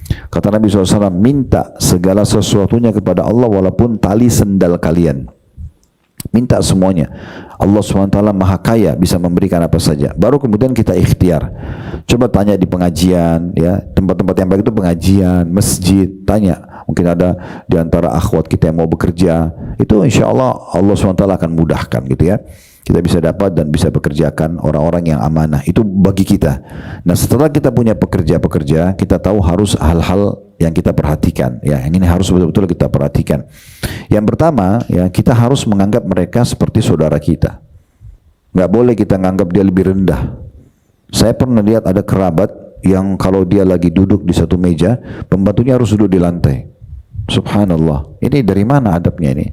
Kata Nabi SAW, minta segala sesuatunya kepada Allah walaupun tali sendal kalian. Minta semuanya. Allah SWT maha kaya, bisa memberikan apa saja. Baru kemudian kita ikhtiar. Coba tanya di pengajian, ya, tempat-tempat yang baik itu pengajian, masjid, tanya. Mungkin ada di antara akhwat kita yang mau bekerja. Itu insya Allah Allah SWT akan mudahkan gitu ya. Kita bisa dapat dan bisa bekerjakan orang-orang yang amanah. Itu bagi kita. Nah, setelah kita punya pekerja-pekerja, kita tahu harus hal-hal yang kita perhatikan. Ya, yang ini harus betul-betul kita perhatikan. Yang pertama, ya, kita harus menganggap mereka seperti saudara kita. Nggak boleh kita menganggap dia lebih rendah. Saya pernah lihat ada kerabat yang kalau dia lagi duduk di satu meja, pembantunya harus duduk di lantai. Subhanallah. Ini dari mana adabnya ini?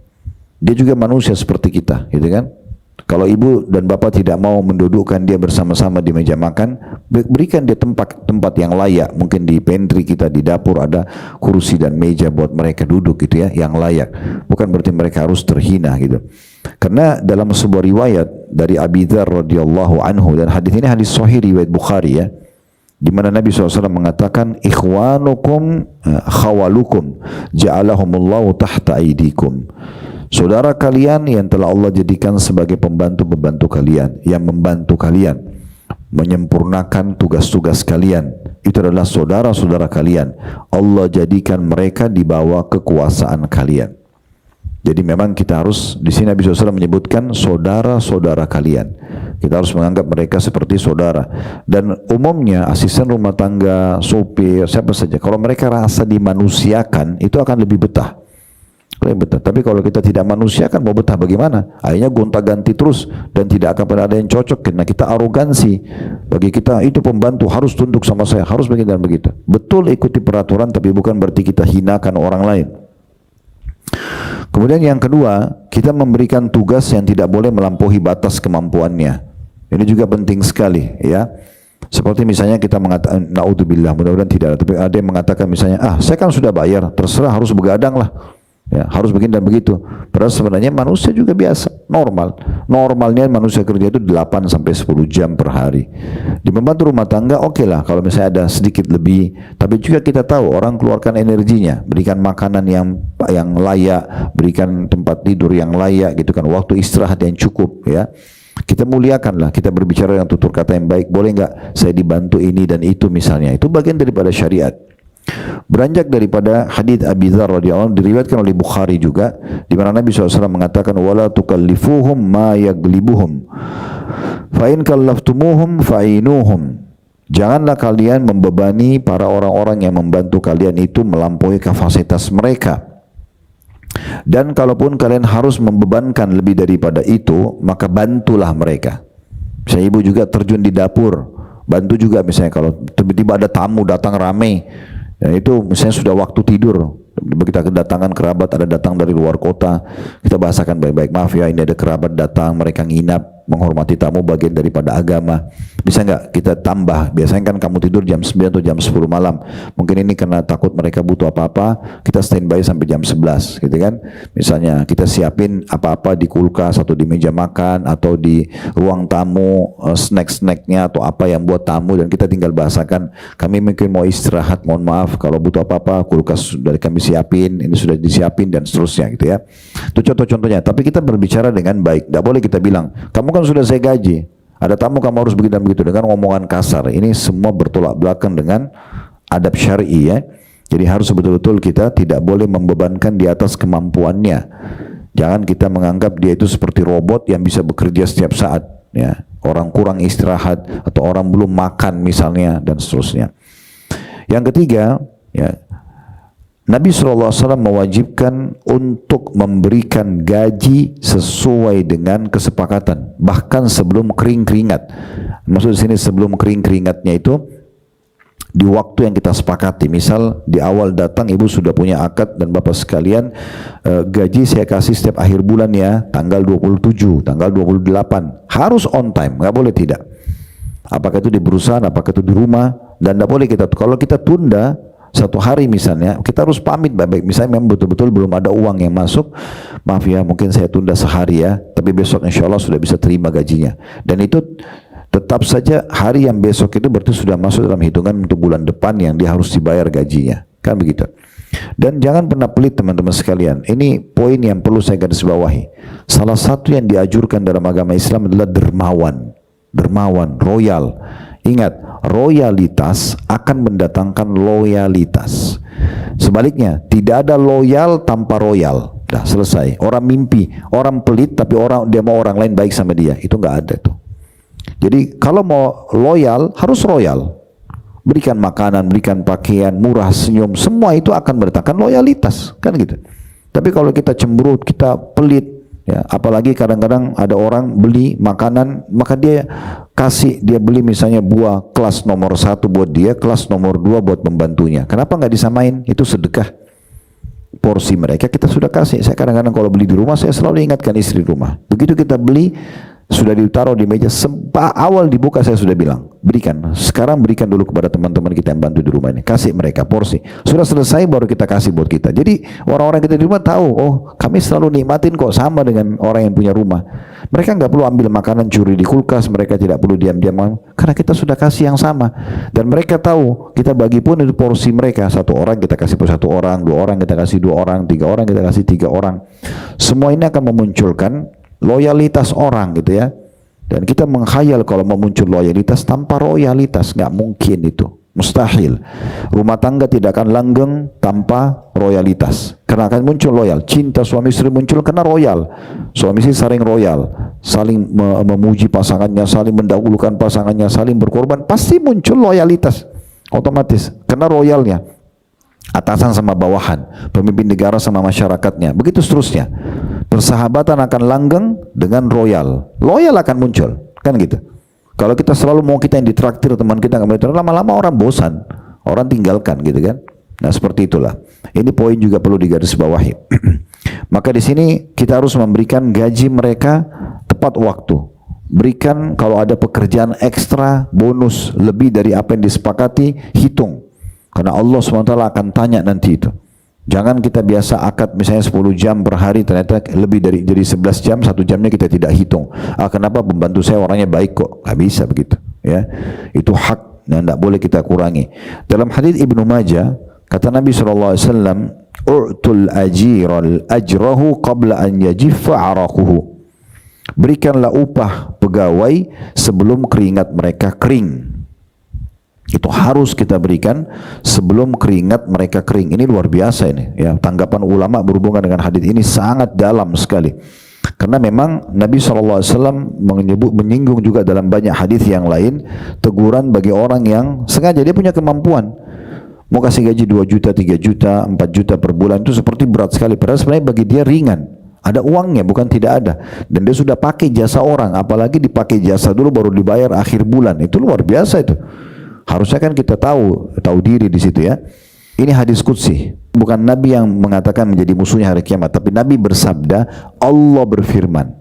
dia juga manusia seperti kita, gitu kan? Kalau ibu dan bapak tidak mau mendudukkan dia bersama-sama di meja makan, berikan dia tempat yang layak. Mungkin di pantry kita, di dapur ada kursi dan meja buat mereka duduk gitu ya, yang layak. Bukan berarti mereka harus terhina gitu. Karena dalam sebuah riwayat dari Abi Dzar radhiyallahu anhu, dan hadis ini hadis sahih riwayat Bukhari ya, di mana Nabi SAW mengatakan, ikhwanukum khawalukum ja'alahumullahu tahta aidikum. Saudara kalian yang telah Allah jadikan sebagai pembantu-pembantu kalian, yang membantu kalian menyempurnakan tugas-tugas kalian, itu adalah saudara-saudara kalian. Allah jadikan mereka di bawah kekuasaan kalian. Jadi memang kita harus, di sini Nabi SAW menyebutkan saudara-saudara kalian. Kita harus menganggap mereka seperti saudara. Dan umumnya asisten rumah tangga, sopir, siapa saja, kalau mereka rasa dimanusiakan, itu akan lebih betah. Tapi kalau kita tidak manusiakan, mau betah bagaimana? Akhirnya gonta-ganti terus dan tidak akan pernah ada yang cocok karena kita arogansi. Bagi kita itu pembantu harus tunduk sama saya, harus begitu dan begitu. Betul ikuti peraturan, tapi bukan berarti kita hinakan orang lain. Kemudian yang kedua, kita memberikan tugas yang tidak boleh melampaui batas kemampuannya. Ini juga penting sekali ya. Seperti misalnya kita mengatakan, naudzubillah, mudah-mudahan tidak ada, tapi ada yang mengatakan misalnya, saya kan sudah bayar, terserah harus begadang lah. Ya, harus begini dan begitu. Padahal sebenarnya manusia juga biasa, normal. Normalnya manusia kerja itu 8 sampai 10 jam per hari. Di pembantu rumah tangga oke lah kalau misalnya ada sedikit lebih, tapi juga kita tahu orang keluarkan energinya, berikan makanan yang layak, berikan tempat tidur yang layak gitu kan, waktu istirahat yang cukup ya. Kita muliakanlah, kita berbicara yang tutur kata yang baik. Boleh nggak saya dibantu ini dan itu misalnya, itu bagian daripada syariat. Beranjak daripada hadits Abi Dzar radhiyallahu anhu, diriwayatkan oleh Bukhari juga, di mana Nabi SAW mengatakan, wala tukallifuhum ma yaglibuhum fa in kallaftumuhum fa'inuhum. Janganlah kalian membebani para orang-orang yang membantu kalian itu melampaui kapasitas mereka. Dan kalaupun kalian harus membebankan lebih daripada itu, maka bantulah mereka. Saya ibu juga terjun di dapur, bantu juga misalnya kalau tiba-tiba ada tamu datang rame. Ya, itu misalnya sudah waktu tidur, kita kedatangan kerabat, ada datang dari luar kota, kita bahasakan baik-baik, maaf ya ini ada kerabat datang, mereka nginap, menghormati tamu bagian daripada agama. Bisa nggak kita tambah, biasanya kan kamu tidur jam 9 atau jam 10 malam, mungkin ini karena takut mereka butuh apa-apa, kita standby sampai jam 11 gitu kan. Misalnya kita siapin apa-apa di kulkas atau di meja makan atau di ruang tamu, snack-snacknya atau apa yang buat tamu, dan kita tinggal bahasakan, kami mungkin mau istirahat, mohon maaf kalau butuh apa-apa, kulkas sudah kami siapin, ini sudah disiapin dan seterusnya gitu ya. Itu contoh-contohnya. Tapi kita berbicara dengan baik. Tidak boleh kita bilang, kamu kan sudah saya gaji, ada tamu kamu harus begitu dan begitu, dengan omongan kasar. Ini semua bertolak belakang dengan adab syar'i ya. Jadi harus betul-betul kita tidak boleh membebankan di atas kemampuannya. Jangan kita menganggap dia itu seperti robot yang bisa bekerja setiap saat ya. Orang kurang istirahat atau orang belum makan misalnya dan seterusnya. Yang ketiga ya, Nabi SAW mewajibkan untuk memberikan gaji sesuai dengan kesepakatan, bahkan sebelum kering keringat. Maksud di sini sebelum kering keringatnya itu di waktu yang kita sepakati. Misal di awal datang ibu sudah punya akad dan bapak sekalian, gaji saya kasih setiap akhir bulan ya, tanggal 27, tanggal 28, harus on time, nggak boleh tidak. Apakah itu di perusahaan, apakah itu di rumah, dan tidak boleh kita. Kalau kita tunda satu hari misalnya, kita harus pamit baik-baik. Misalnya memang betul-betul belum ada uang yang masuk, maaf ya mungkin saya tunda sehari ya, tapi besok insya Allah sudah bisa terima gajinya. Dan itu tetap saja hari yang besok itu berarti sudah masuk dalam hitungan untuk bulan depan yang dia harus dibayar gajinya, kan begitu. Dan jangan pernah pelit teman-teman sekalian. Ini poin yang perlu saya garis bawahi. Salah satu yang dianjurkan dalam agama Islam adalah dermawan. Dermawan, royal. Ingat, royalitas akan mendatangkan loyalitas. Sebaliknya, tidak ada loyal tanpa royal. Dah selesai. Orang mimpi, orang pelit tapi dia mau orang lain baik sama dia. Itu nggak ada tuh. Jadi kalau mau loyal harus royal. Berikan makanan, berikan pakaian, murah, senyum, semua itu akan mendatangkan loyalitas, kan gitu. Tapi kalau kita cemberut, kita pelit, ya, apalagi kadang-kadang ada orang beli makanan, maka dia beli misalnya buah kelas nomor 1 buat dia, kelas nomor 2 buat pembantunya. Kenapa nggak disamain? Itu sedekah. porsi mereka kita sudah kasih. Saya kadang-kadang kalau beli di rumah saya selalu ingatkan istri rumah. Begitu kita beli sudah ditaruh di meja, awal dibuka saya sudah bilang, berikan. Sekarang berikan dulu kepada teman-teman kita yang bantu di rumah ini. Kasih mereka porsi. Sudah selesai baru kita kasih buat kita. Jadi orang-orang kita di rumah tahu, oh kami selalu nikmatin kok sama dengan orang yang punya rumah. Mereka nggak perlu ambil makanan curi di kulkas, mereka tidak perlu diam-diam, karena kita sudah kasih yang sama. Dan mereka tahu, kita bagi pun itu porsi mereka. Satu orang kita kasih per satu orang, dua orang kita kasih dua orang, tiga orang kita kasih tiga orang. Semua ini akan memunculkan loyalitas orang gitu ya. Dan kita menghayal kalau mau muncul loyalitas tanpa royalitas, nggak mungkin itu, mustahil. Rumah tangga tidak akan langgeng tanpa royalitas, karena akan muncul loyal. Cinta suami istri muncul karena royal. Suami istri saling royal, saling memuji pasangannya, saling mendahulukan pasangannya, saling berkorban, pasti muncul loyalitas otomatis karena royalnya. Atasan sama bawahan, pemimpin negara sama masyarakatnya, begitu seterusnya. Persahabatan akan langgeng dengan royal, loyal akan muncul, kan gitu. Kalau kita selalu mau kita yang ditraktir, teman kita nggak mau ditraktir, lama-lama orang bosan, orang tinggalkan gitu kan. Nah seperti itulah. Ini poin juga perlu digarisbawahi. Maka di sini kita harus memberikan gaji mereka tepat waktu. Berikan kalau ada pekerjaan ekstra, bonus lebih dari apa yang disepakati, hitung. Karena Allah SWT akan tanya nanti itu. Jangan kita biasa akad misalnya 10 jam per hari, ternyata lebih dari 11 jam, 1 jamnya kita tidak hitung. Kenapa pembantu saya orangnya baik kok? Gak bisa begitu. Ya, itu hak yang tidak boleh kita kurangi. Dalam hadits Ibnu Majah, kata Nabi SAW, "U'tul ajiral ajrahu qabla an yajiffa araquhu." Berikanlah upah pegawai sebelum keringat mereka kering. Itu harus kita berikan sebelum keringat mereka kering. Ini luar biasa ini ya. Tanggapan ulama berhubungan dengan hadis ini sangat dalam sekali. Karena memang Nabi SAW menyinggung juga dalam banyak hadis yang lain teguran bagi orang yang sengaja dia punya kemampuan mau kasih gaji 2 juta, 3 juta, 4 juta per bulan, itu seperti berat sekali. Padahal sebenarnya bagi dia ringan. Ada uangnya, bukan tidak ada. Dan dia sudah pakai jasa orang, apalagi dipakai jasa dulu baru dibayar akhir bulan. Itu luar biasa itu. Harusnya kan kita tahu diri di situ ya. Ini hadis qudsi, bukan Nabi yang mengatakan menjadi musuhnya hari kiamat, tapi Nabi bersabda, Allah berfirman,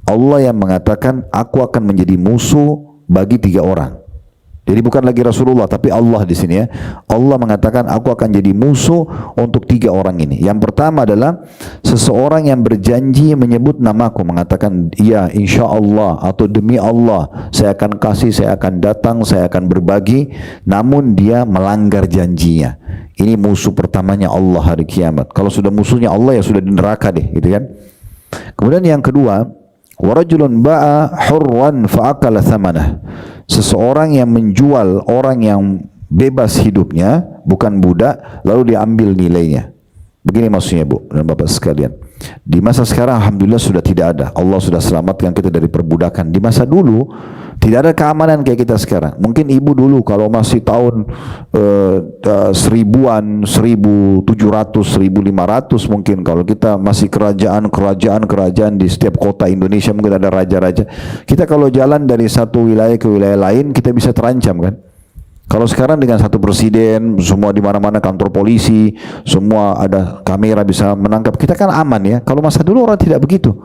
Allah yang mengatakan aku akan menjadi musuh bagi 3 orang. Jadi bukan lagi Rasulullah, tapi Allah di sini ya. Allah mengatakan aku akan jadi musuh untuk 3 orang ini. Yang pertama adalah seseorang yang berjanji menyebut namaku, mengatakan iya insya Allah atau demi Allah saya akan kasih, saya akan datang, saya akan berbagi, namun dia melanggar janjinya. Ini musuh pertamanya Allah hari kiamat. Kalau sudah musuhnya Allah ya sudah di neraka deh, gitu kan. Kemudian yang kedua, warajulun ba'a hurran fa'akala thamanah. Seseorang yang menjual orang yang bebas hidupnya, bukan budak, lalu diambil nilainya. Begini maksudnya Bu dan Bapak sekalian. Di masa sekarang alhamdulillah sudah tidak ada. Allah sudah selamatkan kita dari perbudakan. Di masa dulu tidak ada keamanan kayak kita sekarang. Mungkin ibu dulu kalau masih tahun seribuan, 1700, 1500 mungkin, kalau kita masih kerajaan di setiap kota Indonesia mungkin ada raja-raja. Kita kalau jalan dari satu wilayah ke wilayah lain kita bisa terancam kan. Kalau sekarang dengan satu presiden, semua di mana-mana kantor polisi, semua ada kamera bisa menangkap, kita kan aman ya. Kalau masa dulu orang tidak begitu.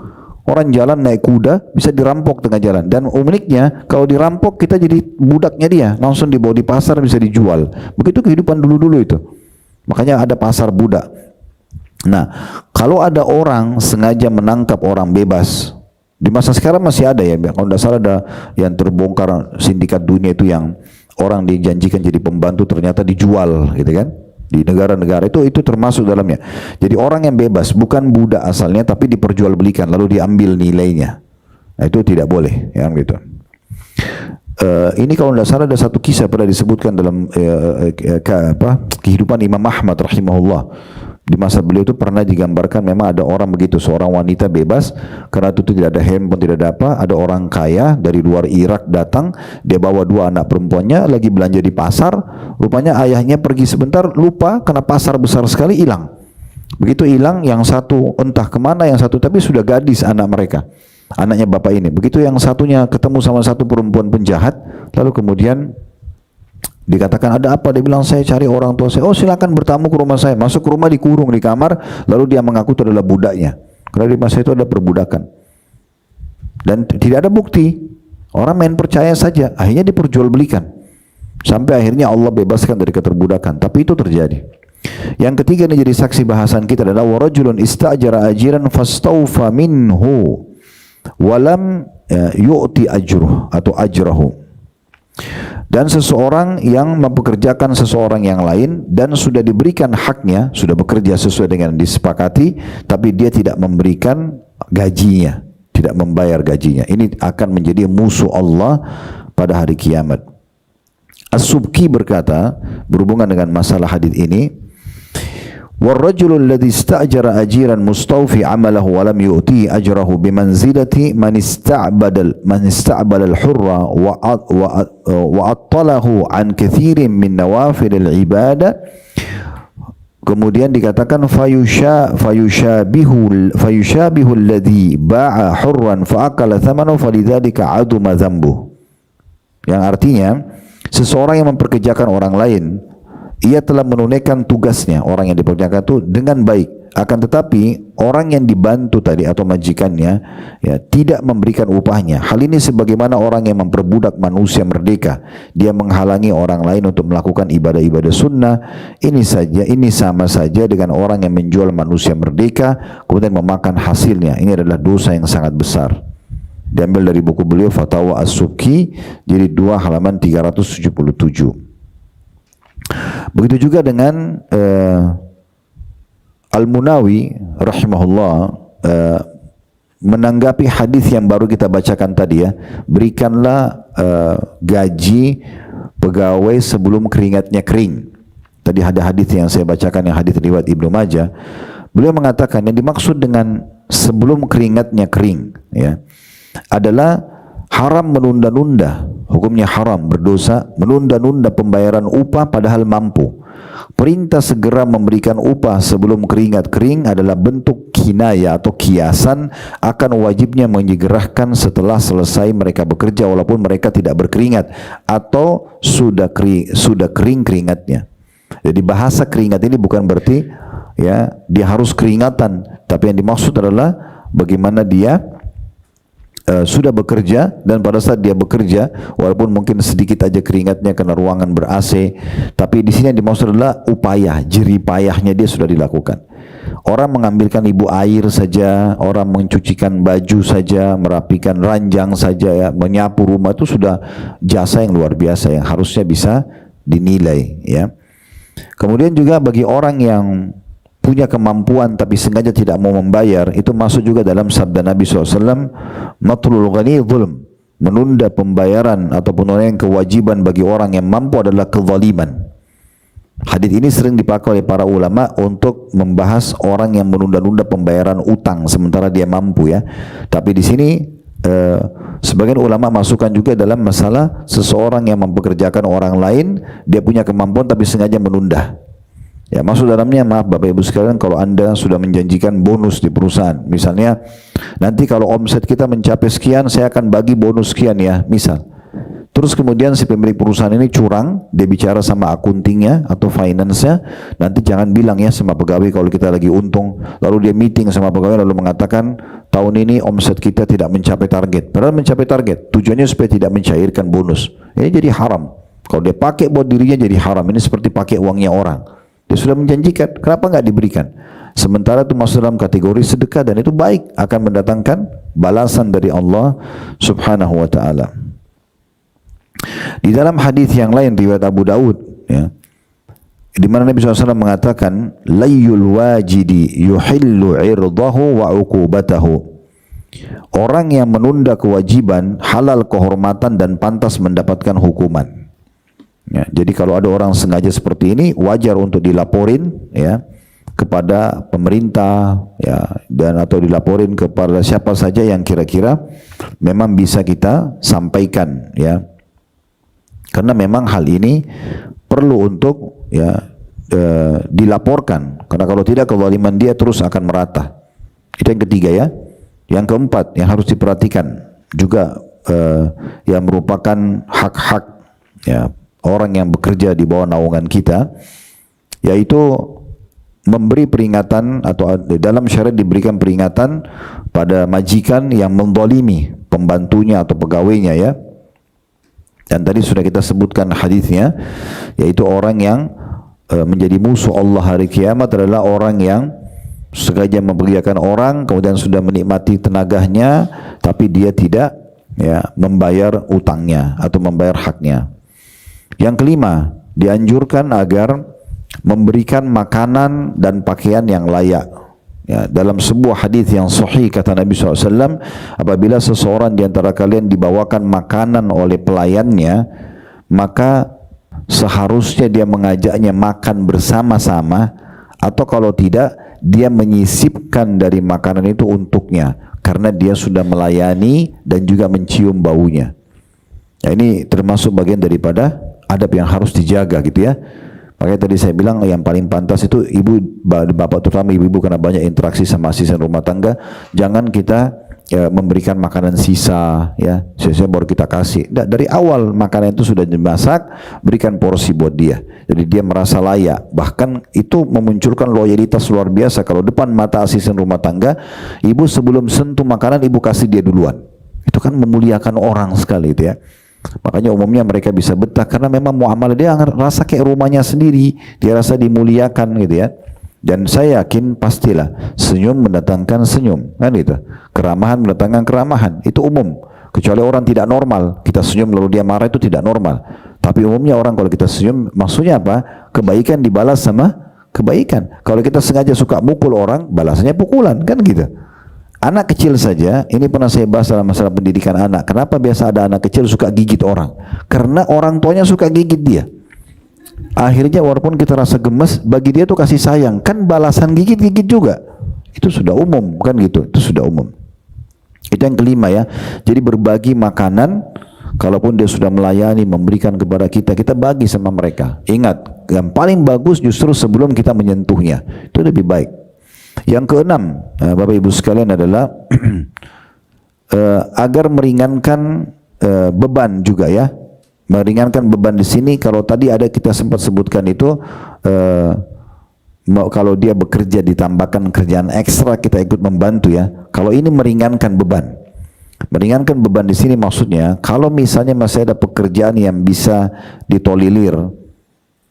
Orang jalan naik kuda bisa dirampok tengah jalan. Dan uniknya kalau dirampok kita jadi budaknya dia, langsung dibawa di pasar bisa dijual. Begitu kehidupan dulu-dulu itu. Makanya ada pasar budak. Nah, kalau ada orang sengaja menangkap orang bebas, di masa sekarang masih ada ya. Kalau tidak salah ada yang terbongkar sindikat dunia itu yang orang dijanjikan jadi pembantu ternyata dijual gitu kan, di negara-negara itu termasuk dalamnya. Jadi orang yang bebas bukan budak asalnya tapi diperjualbelikan lalu diambil nilainya. Nah, itu tidak boleh ya gitu. Ini kalau tidak salah ada satu kisah pernah disebutkan dalam kehidupan Imam Ahmad rahimahullah. Di masa beliau itu pernah digambarkan memang ada orang begitu, seorang wanita bebas karena itu tidak ada handphone, tidak ada apa, ada orang kaya dari luar Irak datang, dia bawa 2 anak perempuannya lagi belanja di pasar, rupanya ayahnya pergi sebentar, lupa karena pasar besar sekali, hilang. Begitu hilang, yang satu entah kemana, yang satu tapi sudah gadis anak mereka, anaknya bapak ini. Begitu yang satunya ketemu sama satu perempuan penjahat, lalu kemudian Dikatakan ada apa? Dia bilang saya cari orang tua saya. Oh silakan bertamu ke rumah saya. Masuk ke rumah dikurung di kamar. Lalu dia mengaku itu adalah budaknya. Karena di masa itu ada perbudakan. Dan tidak ada bukti. Orang main percaya saja. Akhirnya diperjualbelikan. Sampai akhirnya Allah bebaskan dari keterbudakan. Tapi itu terjadi. Yang ketiga ini jadi saksi bahasan kita adalah warajulun istajara ajiran fastaufa minhu walam yu'ti ajruh atau ajrahu. Dan seseorang yang mempekerjakan seseorang yang lain dan sudah diberikan haknya, sudah bekerja sesuai dengan disepakati, tapi dia tidak memberikan gajinya, tidak membayar gajinya. Ini akan menjadi musuh Allah pada hari kiamat. As-Subki berkata berhubungan dengan masalah hadis ini, والرجل الذي استأجر أجيرا مستوفي عمله ولم يؤتيه أجره بمنزلة من استعبد الحر وعطله عن كثير من نوافل العبادة. Kemudian dikatakan fayushabihu alladhi ba'a hurran fa'akala thamanahu falidzalika 'aduma dhanbuh. Yang artinya seseorang yang memperkerjakan orang lain, ia telah menunaikan tugasnya, orang yang diperkerjakan itu dengan baik. Akan tetapi orang yang dibantu tadi atau majikannya ya tidak memberikan upahnya. Hal ini sebagaimana orang yang memperbudak manusia merdeka. Dia menghalangi orang lain untuk melakukan ibadah-ibadah sunnah. Ini sama saja dengan orang yang menjual manusia merdeka kemudian memakan hasilnya. Ini adalah dosa yang sangat besar. Diambil dari buku beliau Fatawa As-Subki jilid 2 halaman 377. Begitu juga dengan Al-Munawi rahimahullah menanggapi hadis yang baru kita bacakan tadi ya, berikanlah gaji pegawai sebelum keringatnya kering. Tadi ada hadis yang saya bacakan, yang hadis riwayat Ibnu Majah. Beliau mengatakan yang dimaksud dengan sebelum keringatnya kering ya adalah haram menunda-nunda. Hukumnya haram, berdosa, menunda-nunda pembayaran upah padahal mampu. Perintah segera memberikan upah sebelum keringat kering adalah bentuk kinaya atau kiasan akan wajibnya menyegerakan setelah selesai mereka bekerja walaupun mereka tidak berkeringat atau sudah kering keringatnya. Jadi bahasa keringat ini bukan berarti ya dia harus keringatan, tapi yang dimaksud adalah bagaimana dia sudah bekerja dan pada saat dia bekerja walaupun mungkin sedikit aja keringatnya karena ruangan ber-AC, tapi di sini yang dimaksud adalah upaya, jerih payahnya dia sudah dilakukan. Orang mengambilkan ibu air saja, orang mencucikan baju saja, merapikan ranjang saja ya, menyapu rumah itu sudah jasa yang luar biasa yang harusnya bisa dinilai ya. Kemudian juga bagi orang yang punya kemampuan tapi sengaja tidak mau membayar, itu masuk juga dalam sabda Nabi SAW, matlul ghani zulm, menunda pembayaran atau penunaian kewajiban bagi orang yang mampu adalah kezaliman. Hadis ini sering dipakai oleh para ulama untuk membahas orang yang menunda-nunda pembayaran utang sementara dia mampu ya. Tapi di sini sebagian ulama masukkan juga dalam masalah seseorang yang mempekerjakan orang lain, dia punya kemampuan tapi sengaja menunda. Ya, masuk dalamnya, maaf Bapak Ibu sekalian, kalau Anda sudah menjanjikan bonus di perusahaan, misalnya nanti kalau omset kita mencapai sekian, saya akan bagi bonus sekian ya, misal. Terus kemudian si pemilik perusahaan ini curang, dia bicara sama akuntingnya atau finance-nya, nanti jangan bilang ya sama pegawai kalau kita lagi untung, lalu dia meeting sama pegawai lalu mengatakan tahun ini omset kita tidak mencapai target, padahal mencapai target, tujuannya supaya tidak mencairkan bonus. Ini jadi haram. Kalau dia pakai buat dirinya jadi haram, ini seperti pakai uangnya orang. Dia sudah menjanjikan, kenapa nggak diberikan? Sementara itu masuk dalam kategori sedekah dan itu baik, akan mendatangkan balasan dari Allah Subhanahu wa taala. Di dalam hadis yang lain riwayat Abu Daud ya, di mana Nabi SAW mengatakan layyul wajidi yuhillu irdahu wa uqubatahu. Orang yang menunda kewajiban halal kehormatan dan pantas mendapatkan hukuman. Ya, jadi kalau ada orang sengaja seperti ini wajar untuk dilaporin ya kepada pemerintah ya, dan atau dilaporin kepada siapa saja yang kira-kira memang bisa kita sampaikan ya, karena memang hal ini perlu untuk ya dilaporkan, karena kalau tidak kezaliman dia terus akan merata. Itu yang ketiga ya. Yang keempat yang harus diperhatikan juga yang merupakan hak-hak ya orang yang bekerja di bawah naungan kita, yaitu memberi peringatan, atau dalam syariat diberikan peringatan pada majikan yang menzalimi pembantunya atau pegawainya ya. Dan tadi sudah kita sebutkan hadisnya, yaitu orang yang menjadi musuh Allah hari kiamat adalah orang yang sengaja mempekerjakan orang, kemudian sudah menikmati tenaganya, tapi dia tidak ya membayar utangnya atau membayar haknya. Yang kelima, dianjurkan agar memberikan makanan dan pakaian yang layak. Ya, dalam sebuah hadis yang sahih kata Nabi SAW, apabila seseorang di antara kalian dibawakan makanan oleh pelayannya, maka seharusnya dia mengajaknya makan bersama-sama, atau kalau tidak, dia menyisipkan dari makanan itu untuknya, karena dia sudah melayani dan juga mencium baunya. Ya, ini termasuk bagian daripada adab yang harus dijaga gitu ya. Makanya tadi saya bilang yang paling pantas itu ibu, bapak terutama ibu-ibu, karena banyak interaksi sama asisten rumah tangga, jangan kita ya, memberikan makanan sisa ya, sisa baru kita kasih. Nah, dari awal makanan itu sudah dimasak, berikan porsi buat dia. Jadi dia merasa layak. Bahkan itu memunculkan loyalitas luar biasa. Kalau depan mata asisten rumah tangga, ibu sebelum sentuh makanan, ibu kasih dia duluan. Itu kan memuliakan orang sekali itu ya. Makanya umumnya mereka bisa betah karena memang muamalah dia rasa kayak rumahnya sendiri, dia rasa dimuliakan gitu ya. Dan saya yakin pastilah senyum mendatangkan senyum, kan gitu. Keramahan mendatangkan keramahan, itu umum. Kecuali orang tidak normal, kita senyum lalu dia marah, itu tidak normal. Tapi umumnya orang kalau kita senyum, maksudnya apa? Kebaikan dibalas sama kebaikan. Kalau kita sengaja suka mukul orang, balasannya pukulan, kan gitu. Anak kecil saja, ini pernah saya bahas dalam masalah pendidikan anak. Kenapa biasa ada anak kecil suka gigit orang? Karena orang tuanya suka gigit dia. Akhirnya walaupun kita rasa gemes, bagi dia tuh kasih sayang. Kan balasan gigit-gigit juga. Itu sudah umum, kan gitu. Itu sudah umum. Itu yang kelima ya. Jadi berbagi makanan, kalaupun dia sudah melayani, memberikan kepada kita, kita bagi sama mereka. Ingat, yang paling bagus justru sebelum kita menyentuhnya. Itu lebih baik. Yang keenam, Bapak Ibu sekalian adalah agar meringankan beban juga ya. Meringankan beban di sini, kalau tadi ada kita sempat sebutkan itu, kalau dia bekerja ditambahkan kerjaan ekstra kita ikut membantu ya. Kalau ini meringankan beban. Meringankan beban di sini maksudnya, kalau misalnya masih ada pekerjaan yang bisa ditolilir,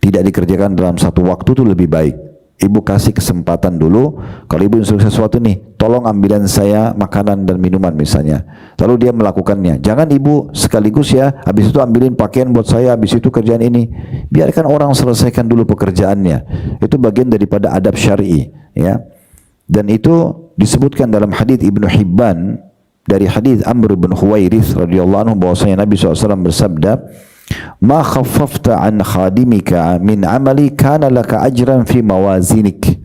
tidak dikerjakan dalam satu waktu, itu lebih baik. Ibu kasih kesempatan dulu. Kalau ibu instruksi sesuatu nih, tolong ambilan saya makanan dan minuman misalnya, lalu dia melakukannya. Jangan ibu sekaligus ya, habis itu ambilin pakaian buat saya, habis itu kerjaan ini. Biarkan orang selesaikan dulu pekerjaannya. Itu bagian daripada adab syar'i ya. Dan itu disebutkan dalam hadis Ibnu Hibban dari hadis Amr bin Khuwairith radhiyallahu anhu, bahwasanya Nabi SAW bersabda, "Ma khaffafta an khadimika min amali kana laka ajran fi mawazinik."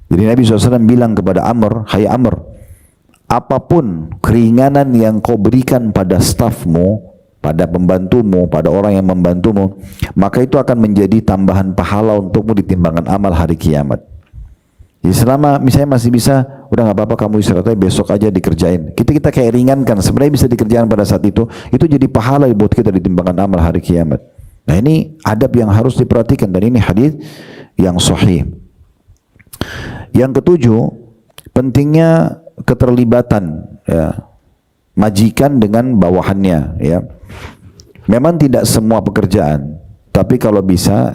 Jadi Nabi SAW bilang kepada Amr, "Hai Amr, apapun keringanan yang kau berikan pada stafmu, pada pembantumu, pada orang yang membantumu, maka itu akan menjadi tambahan pahala untukmu di timbangan amal hari kiamat." Jadi selama misalnya masih bisa, udah nggak apa-apa kamu istirahatnya, besok aja dikerjain. Kita kayak ringankan, sebenarnya bisa dikerjakan pada saat itu jadi pahala buat kita di timbangan amal hari kiamat. Nah ini adab yang harus diperhatikan, dan ini hadis yang sahih. Yang ketujuh, pentingnya keterlibatan ya, majikan dengan bawahannya ya. Memang tidak semua pekerjaan, tapi kalau bisa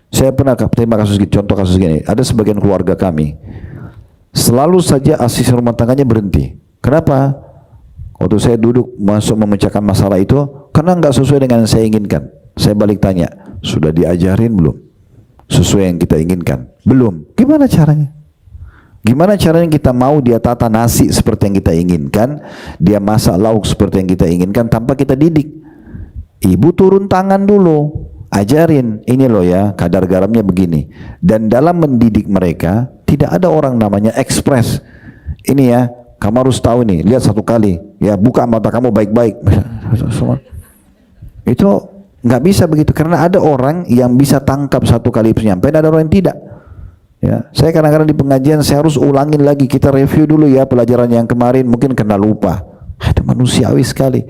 saya pernah terima contoh kasus gini. Ada sebagian keluarga kami selalu saja asisten rumah tangganya berhenti. Kenapa? Waktu saya duduk masuk memecahkan masalah itu, karena nggak sesuai dengan yang saya inginkan. Saya balik tanya, sudah diajarin belum? Sesuai yang kita inginkan? Belum. Gimana caranya? Gimana caranya kita mau dia tata nasi seperti yang kita inginkan, dia masak lauk seperti yang kita inginkan tanpa kita didik? Ibu turun tangan dulu. Ajarin, ini loh ya, kadar garamnya begini. Dan dalam mendidik mereka, tidak ada orang namanya ekspres. Ini ya, kamu harus tahu nih, lihat satu kali, ya buka mata kamu baik-baik. Itu nggak bisa begitu, karena ada orang yang bisa tangkap satu kali penyampaian, ada orang yang tidak. Ya, saya kadang-kadang di pengajian saya harus ulangin lagi, kita review dulu ya pelajaran yang kemarin, mungkin kena lupa. Itu manusiawi sekali.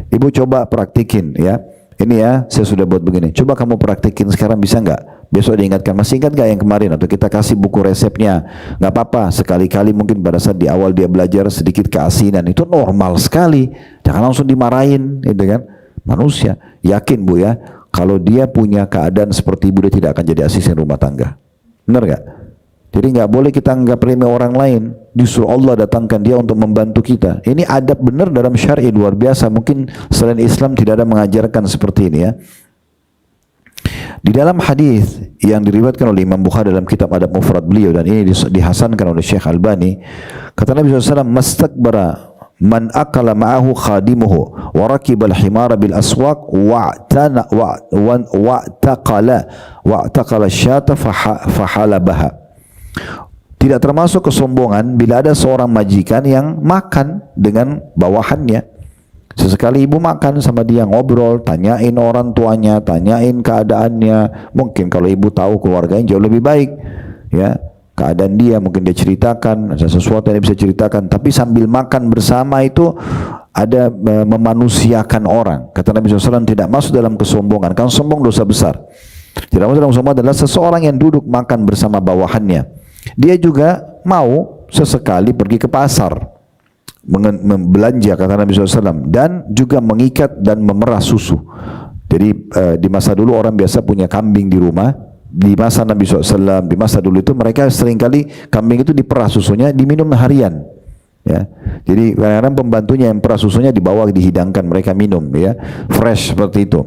Ibu coba praktikin ya. ini ya, saya sudah buat begini. Coba kamu praktekin sekarang, bisa nggak? Besok diingatkan, masih ingat nggak yang kemarin? Atau kita kasih buku resepnya. Nggak apa-apa, sekali-kali mungkin pada saat di awal dia belajar sedikit keasinan. Itu normal sekali. Jangan langsung dimarahin, gitu kan? Manusia. Yakin Bu ya, kalau dia punya keadaan seperti ibu, dia tidak akan jadi asisten rumah tangga. Benar nggak? Jadi nggak boleh kita anggap remeh orang lain. Justru Allah datangkan dia untuk membantu kita. Ini adab benar dalam syar'i luar biasa. Mungkin selain Islam tidak ada mengajarkan seperti ini ya. Di dalam hadis yang diriwayatkan oleh Imam Bukhari dalam kitab Adab Mufrad beliau, dan ini dihasankan oleh Syekh Albani, kata Nabi SAW, mastakbara man akala ma'ahu khadimuhu wa rakibal himara bil aswaq wa'taqala syata fahalabaha. Tidak termasuk kesombongan bila ada seorang majikan yang makan dengan bawahannya. Sesekali ibu makan sama dia, ngobrol, tanyain orang tuanya, tanyain keadaannya. Mungkin kalau ibu tahu keluarganya jauh lebih baik, ya, keadaan dia, mungkin dia ceritakan, ada sesuatu yang dia bisa ceritakan. Tapi sambil makan bersama itu ada memanusiakan orang. Kata Nabi SAW, tidak masuk dalam kesombongan, kan sombong dosa besar. Tidak masuk dalam kesombongan adalah seseorang yang duduk makan bersama bawahannya. Dia juga mau sesekali pergi ke pasar belanja, kata Nabi SAW, dan juga mengikat dan memerah susu. Jadi di masa dulu orang biasa punya kambing di rumah. Di masa Nabi SAW, di masa dulu itu mereka seringkali kambing itu diperah susunya, diminum harian. Ya, jadi kadang-kadang pembantunya yang perah susunya dibawa dihidangkan, mereka minum, ya, fresh seperti itu.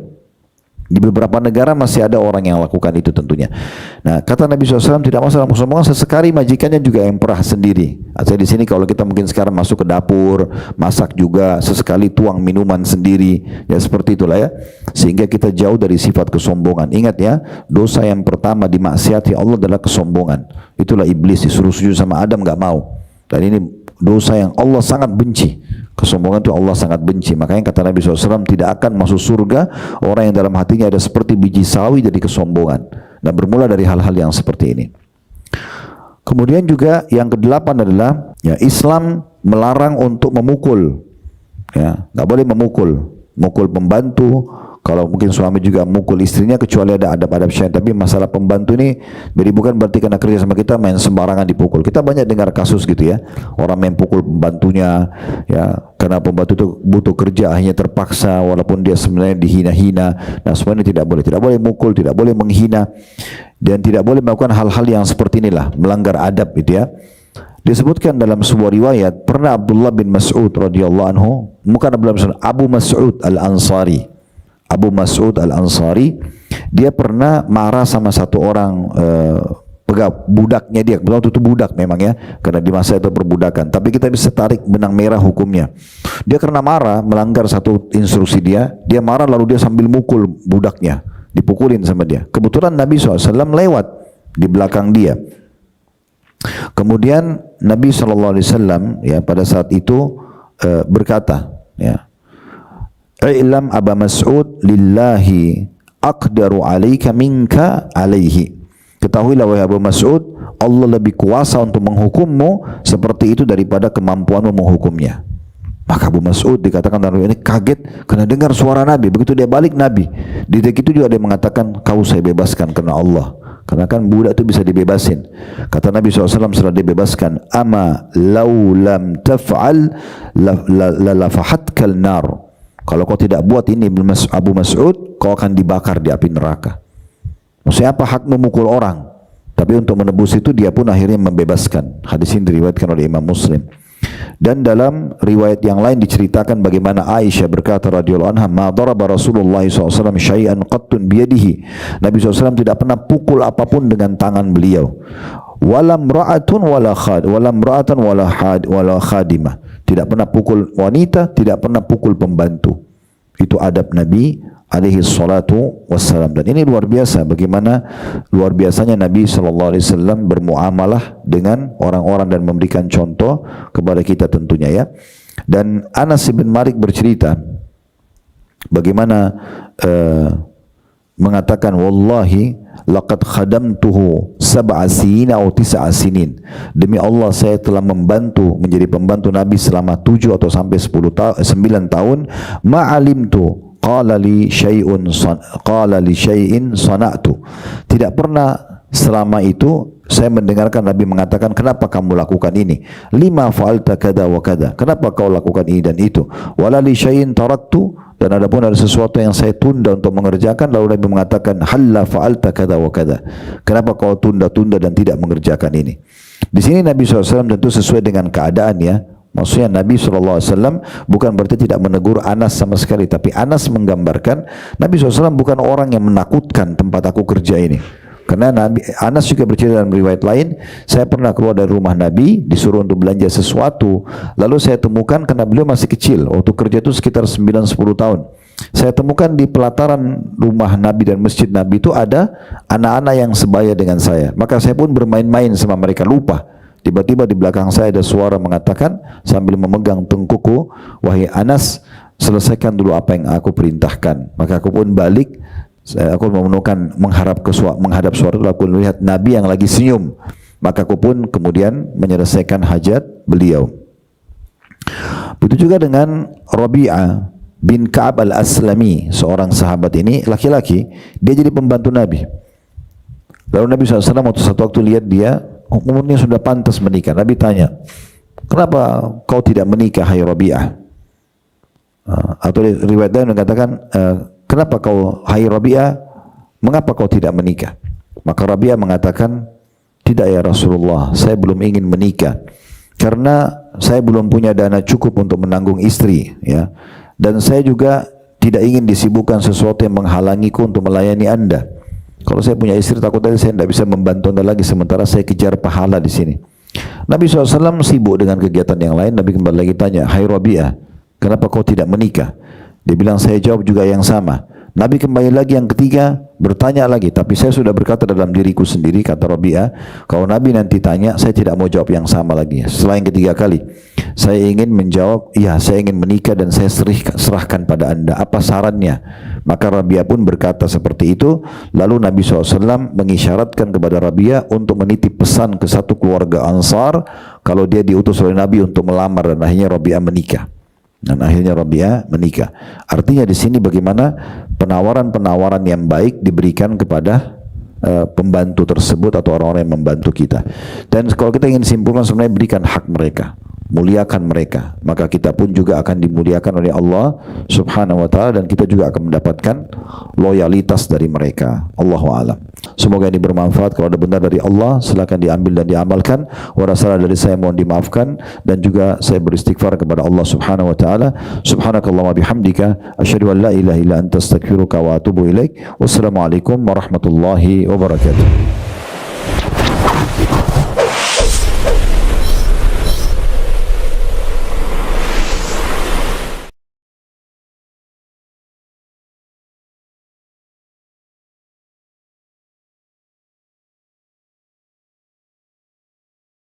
Di beberapa negara masih ada orang yang lakukan itu tentunya. Nah, kata Nabi SAW, tidak masalah kesombongan, sesekali majikannya juga yang perah sendiri. Artinya di sini kalau kita mungkin sekarang masuk ke dapur, masak juga, sesekali tuang minuman sendiri, ya seperti itulah ya. Sehingga kita jauh dari sifat kesombongan. Ingat ya, dosa yang pertama dimaksiati Allah adalah kesombongan. Itulah iblis disuruh sujud sama Adam, nggak mau. Dan ini dosa yang Allah sangat benci. Kesombongan itu Allah sangat benci. Makanya kata Nabi SAW, tidak akan masuk surga orang yang dalam hatinya ada seperti biji sawi dari kesombongan. Dan bermula dari hal-hal yang seperti ini. Kemudian juga yang kedelapan adalah, ya, Islam melarang untuk memukul. Ya, nggak boleh mukul pembantu. Kalau mungkin suami juga mukul istrinya, kecuali ada adab-adab syariat. Tapi masalah pembantu ini, jadi bukan berarti karena kerja sama kita main sembarangan dipukul. Kita banyak dengar kasus gitu ya, orang main pukul pembantunya, ya, karena pembantu itu butuh kerja, akhirnya terpaksa walaupun dia sebenarnya dihina-hina. Nah, semuanya tidak boleh mukul, tidak boleh menghina, dan tidak boleh melakukan hal-hal yang seperti inilah, melanggar adab gitu ya. Disebutkan dalam sebuah riwayat, pernah Abdullah bin Mas'ud radhiyallahu anhu, bukan Abdullah bin Mas'ud, Abu Mas'ud al-Ansari. Abu Mas'ud al-Ansari, dia pernah marah sama satu orang budaknya dia. Betul itu budak memang ya, karena di masa itu perbudakan. Tapi kita bisa tarik benang merah hukumnya. Dia karena marah, melanggar satu instruksi dia marah lalu dia sambil mukul budaknya, dipukulin sama dia. Kebetulan Nabi SAW lewat di belakang dia. Kemudian Nabi SAW ya pada saat itu berkata, ya, I'lam Aba Mas'ud lillahi aqdaru alaika minka alaihi. Ketahuilah wahai Abu Mas'ud, Allah lebih kuasa untuk menghukummu seperti itu daripada kemampuanmu menghukumnya. Maka Abu Mas'ud dikatakan dalam ini kaget karena dengar suara Nabi. Begitu dia balik, Nabi di detik itu juga dia mengatakan, kau saya bebaskan karena Allah. Karena kan budak itu bisa dibebasin. Kata Nabi SAW setelah dibebaskan, ama lau lam taf'al lafahatkal nar. Kalau kau tidak buat ini Abu Mas'ud, kau akan dibakar di api neraka. Maksudnya apa? Hak memukul orang. Tapi untuk menebus itu dia pun akhirnya membebaskan. Hadis ini diriwayatkan oleh Imam Muslim. Dan dalam riwayat yang lain diceritakan bagaimana Aisyah berkata radhiyallahu anha, ma daraba Rasulullah SAW syai'an qattun biyadihi. Nabi SAW tidak pernah pukul apapun dengan tangan beliau. Walam ra'atun wala khadimah. Tidak pernah pukul wanita, tidak pernah pukul pembantu. Itu adab Nabi alaihi salatu wassalam. Dan ini luar biasa, bagaimana luar biasanya Nabi SAW bermuamalah dengan orang-orang dan memberikan contoh kepada kita tentunya ya. Dan Anas bin Malik bercerita bagaimana mengatakan, wallahi laqad khadamtuhu sab'a sinin atau 9 sinin. Demi Allah saya telah menjadi pembantu Nabi selama 7 atau sampai 9 tahun. Ma'alimtu qala li syai'in sana'tu. Tidak pernah selama itu saya mendengarkan Nabi mengatakan, kenapa kamu lakukan ini? Lima fa'alta kada wa kada. Kenapa kau lakukan ini dan itu? Wala li syai'in taraktu. Dan adapun ada sesuatu yang saya tunda untuk mengerjakan, lalu Nabi mengatakan, halla fa'alta kada wa kada. Kenapa kau tunda-tunda dan tidak mengerjakan ini? Di sini Nabi SAW tentu sesuai dengan keadaan ya. Maksudnya Nabi SAW bukan berarti tidak menegur Anas sama sekali, tapi Anas menggambarkan Nabi SAW bukan orang yang menakutkan tempat aku kerja ini. Karena Anas juga bercerita dalam riwayat lain, saya pernah keluar dari rumah Nabi, disuruh untuk belanja sesuatu, lalu saya temukan, karena beliau masih kecil, waktu kerja itu sekitar 9-10 tahun, saya temukan di pelataran rumah Nabi dan masjid Nabi itu ada anak-anak yang sebaya dengan saya. Maka saya pun bermain-main sama mereka, lupa. Tiba-tiba di belakang saya ada suara mengatakan sambil memegang tengkuku, wahai Anas, selesaikan dulu apa yang aku perintahkan. Maka aku pun balik, aku memenuhkan menghadap suara itu, aku melihat Nabi yang lagi senyum. Maka aku pun kemudian menyelesaikan hajat beliau. Begitu juga dengan Rabi'ah bin Ka'ab al-Aslami, seorang sahabat ini laki-laki, dia jadi pembantu Nabi. Lalu Nabi SAW waktu satu waktu lihat dia umurnya sudah pantas menikah. Nabi tanya, kenapa kau tidak menikah hai Rabi'ah? Atau riwayat lain mengatakan, kenapa kau hai Rabi'ah, mengapa kau tidak menikah? Maka Rabi'ah mengatakan, tidak ya Rasulullah, saya belum ingin menikah karena saya belum punya dana cukup untuk menanggung istri ya. Dan saya juga tidak ingin disibukkan sesuatu yang menghalangiku untuk melayani Anda. Kalau saya punya istri, takut tadi saya tidak bisa membantu Anda lagi, sementara saya kejar pahala di sini. Nabi SAW sibuk dengan kegiatan yang lain. Nabi kembali lagi tanya, hai Rabi'ah, kenapa kau tidak menikah? Dia bilang, saya jawab juga yang sama. Nabi kembali lagi yang ketiga, bertanya lagi, tapi saya sudah berkata dalam diriku sendiri, kata Rabi'ah, kalau Nabi nanti tanya, saya tidak mau jawab yang sama lagi. Setelah yang ketiga kali, saya ingin menjawab, iya saya ingin menikah dan saya serahkan pada Anda, apa sarannya? Maka Rabi'ah pun berkata seperti itu. Lalu Nabi SAW mengisyaratkan kepada Rabi'ah untuk menitip pesan ke satu keluarga Ansar, kalau dia diutus oleh Nabi untuk melamar, dan akhirnya Rabi'ah menikah. Dan akhirnya Rabi'ah menikah. Artinya di sini bagaimana penawaran-penawaran yang baik diberikan kepada pembantu tersebut atau orang-orang yang membantu kita. Dan kalau kita ingin simpulkan, sebenarnya berikan hak mereka, muliakan mereka, maka kita pun juga akan dimuliakan oleh Allah Subhanahu wa taala, dan kita juga akan mendapatkan loyalitas dari mereka. Allahu a'lam. Semoga ini bermanfaat. Kalau ada benar dari Allah, silakan diambil dan diamalkan. Wa salah dari saya mohon dimaafkan, dan juga saya beristighfar kepada Allah Subhanahu wa taala. Subhanakallahumma bihamdika asyhadu an la ilaha illa anta astaghfiruka wa atubu ilaik. Wassalamualaikum warahmatullahi wabarakatuh.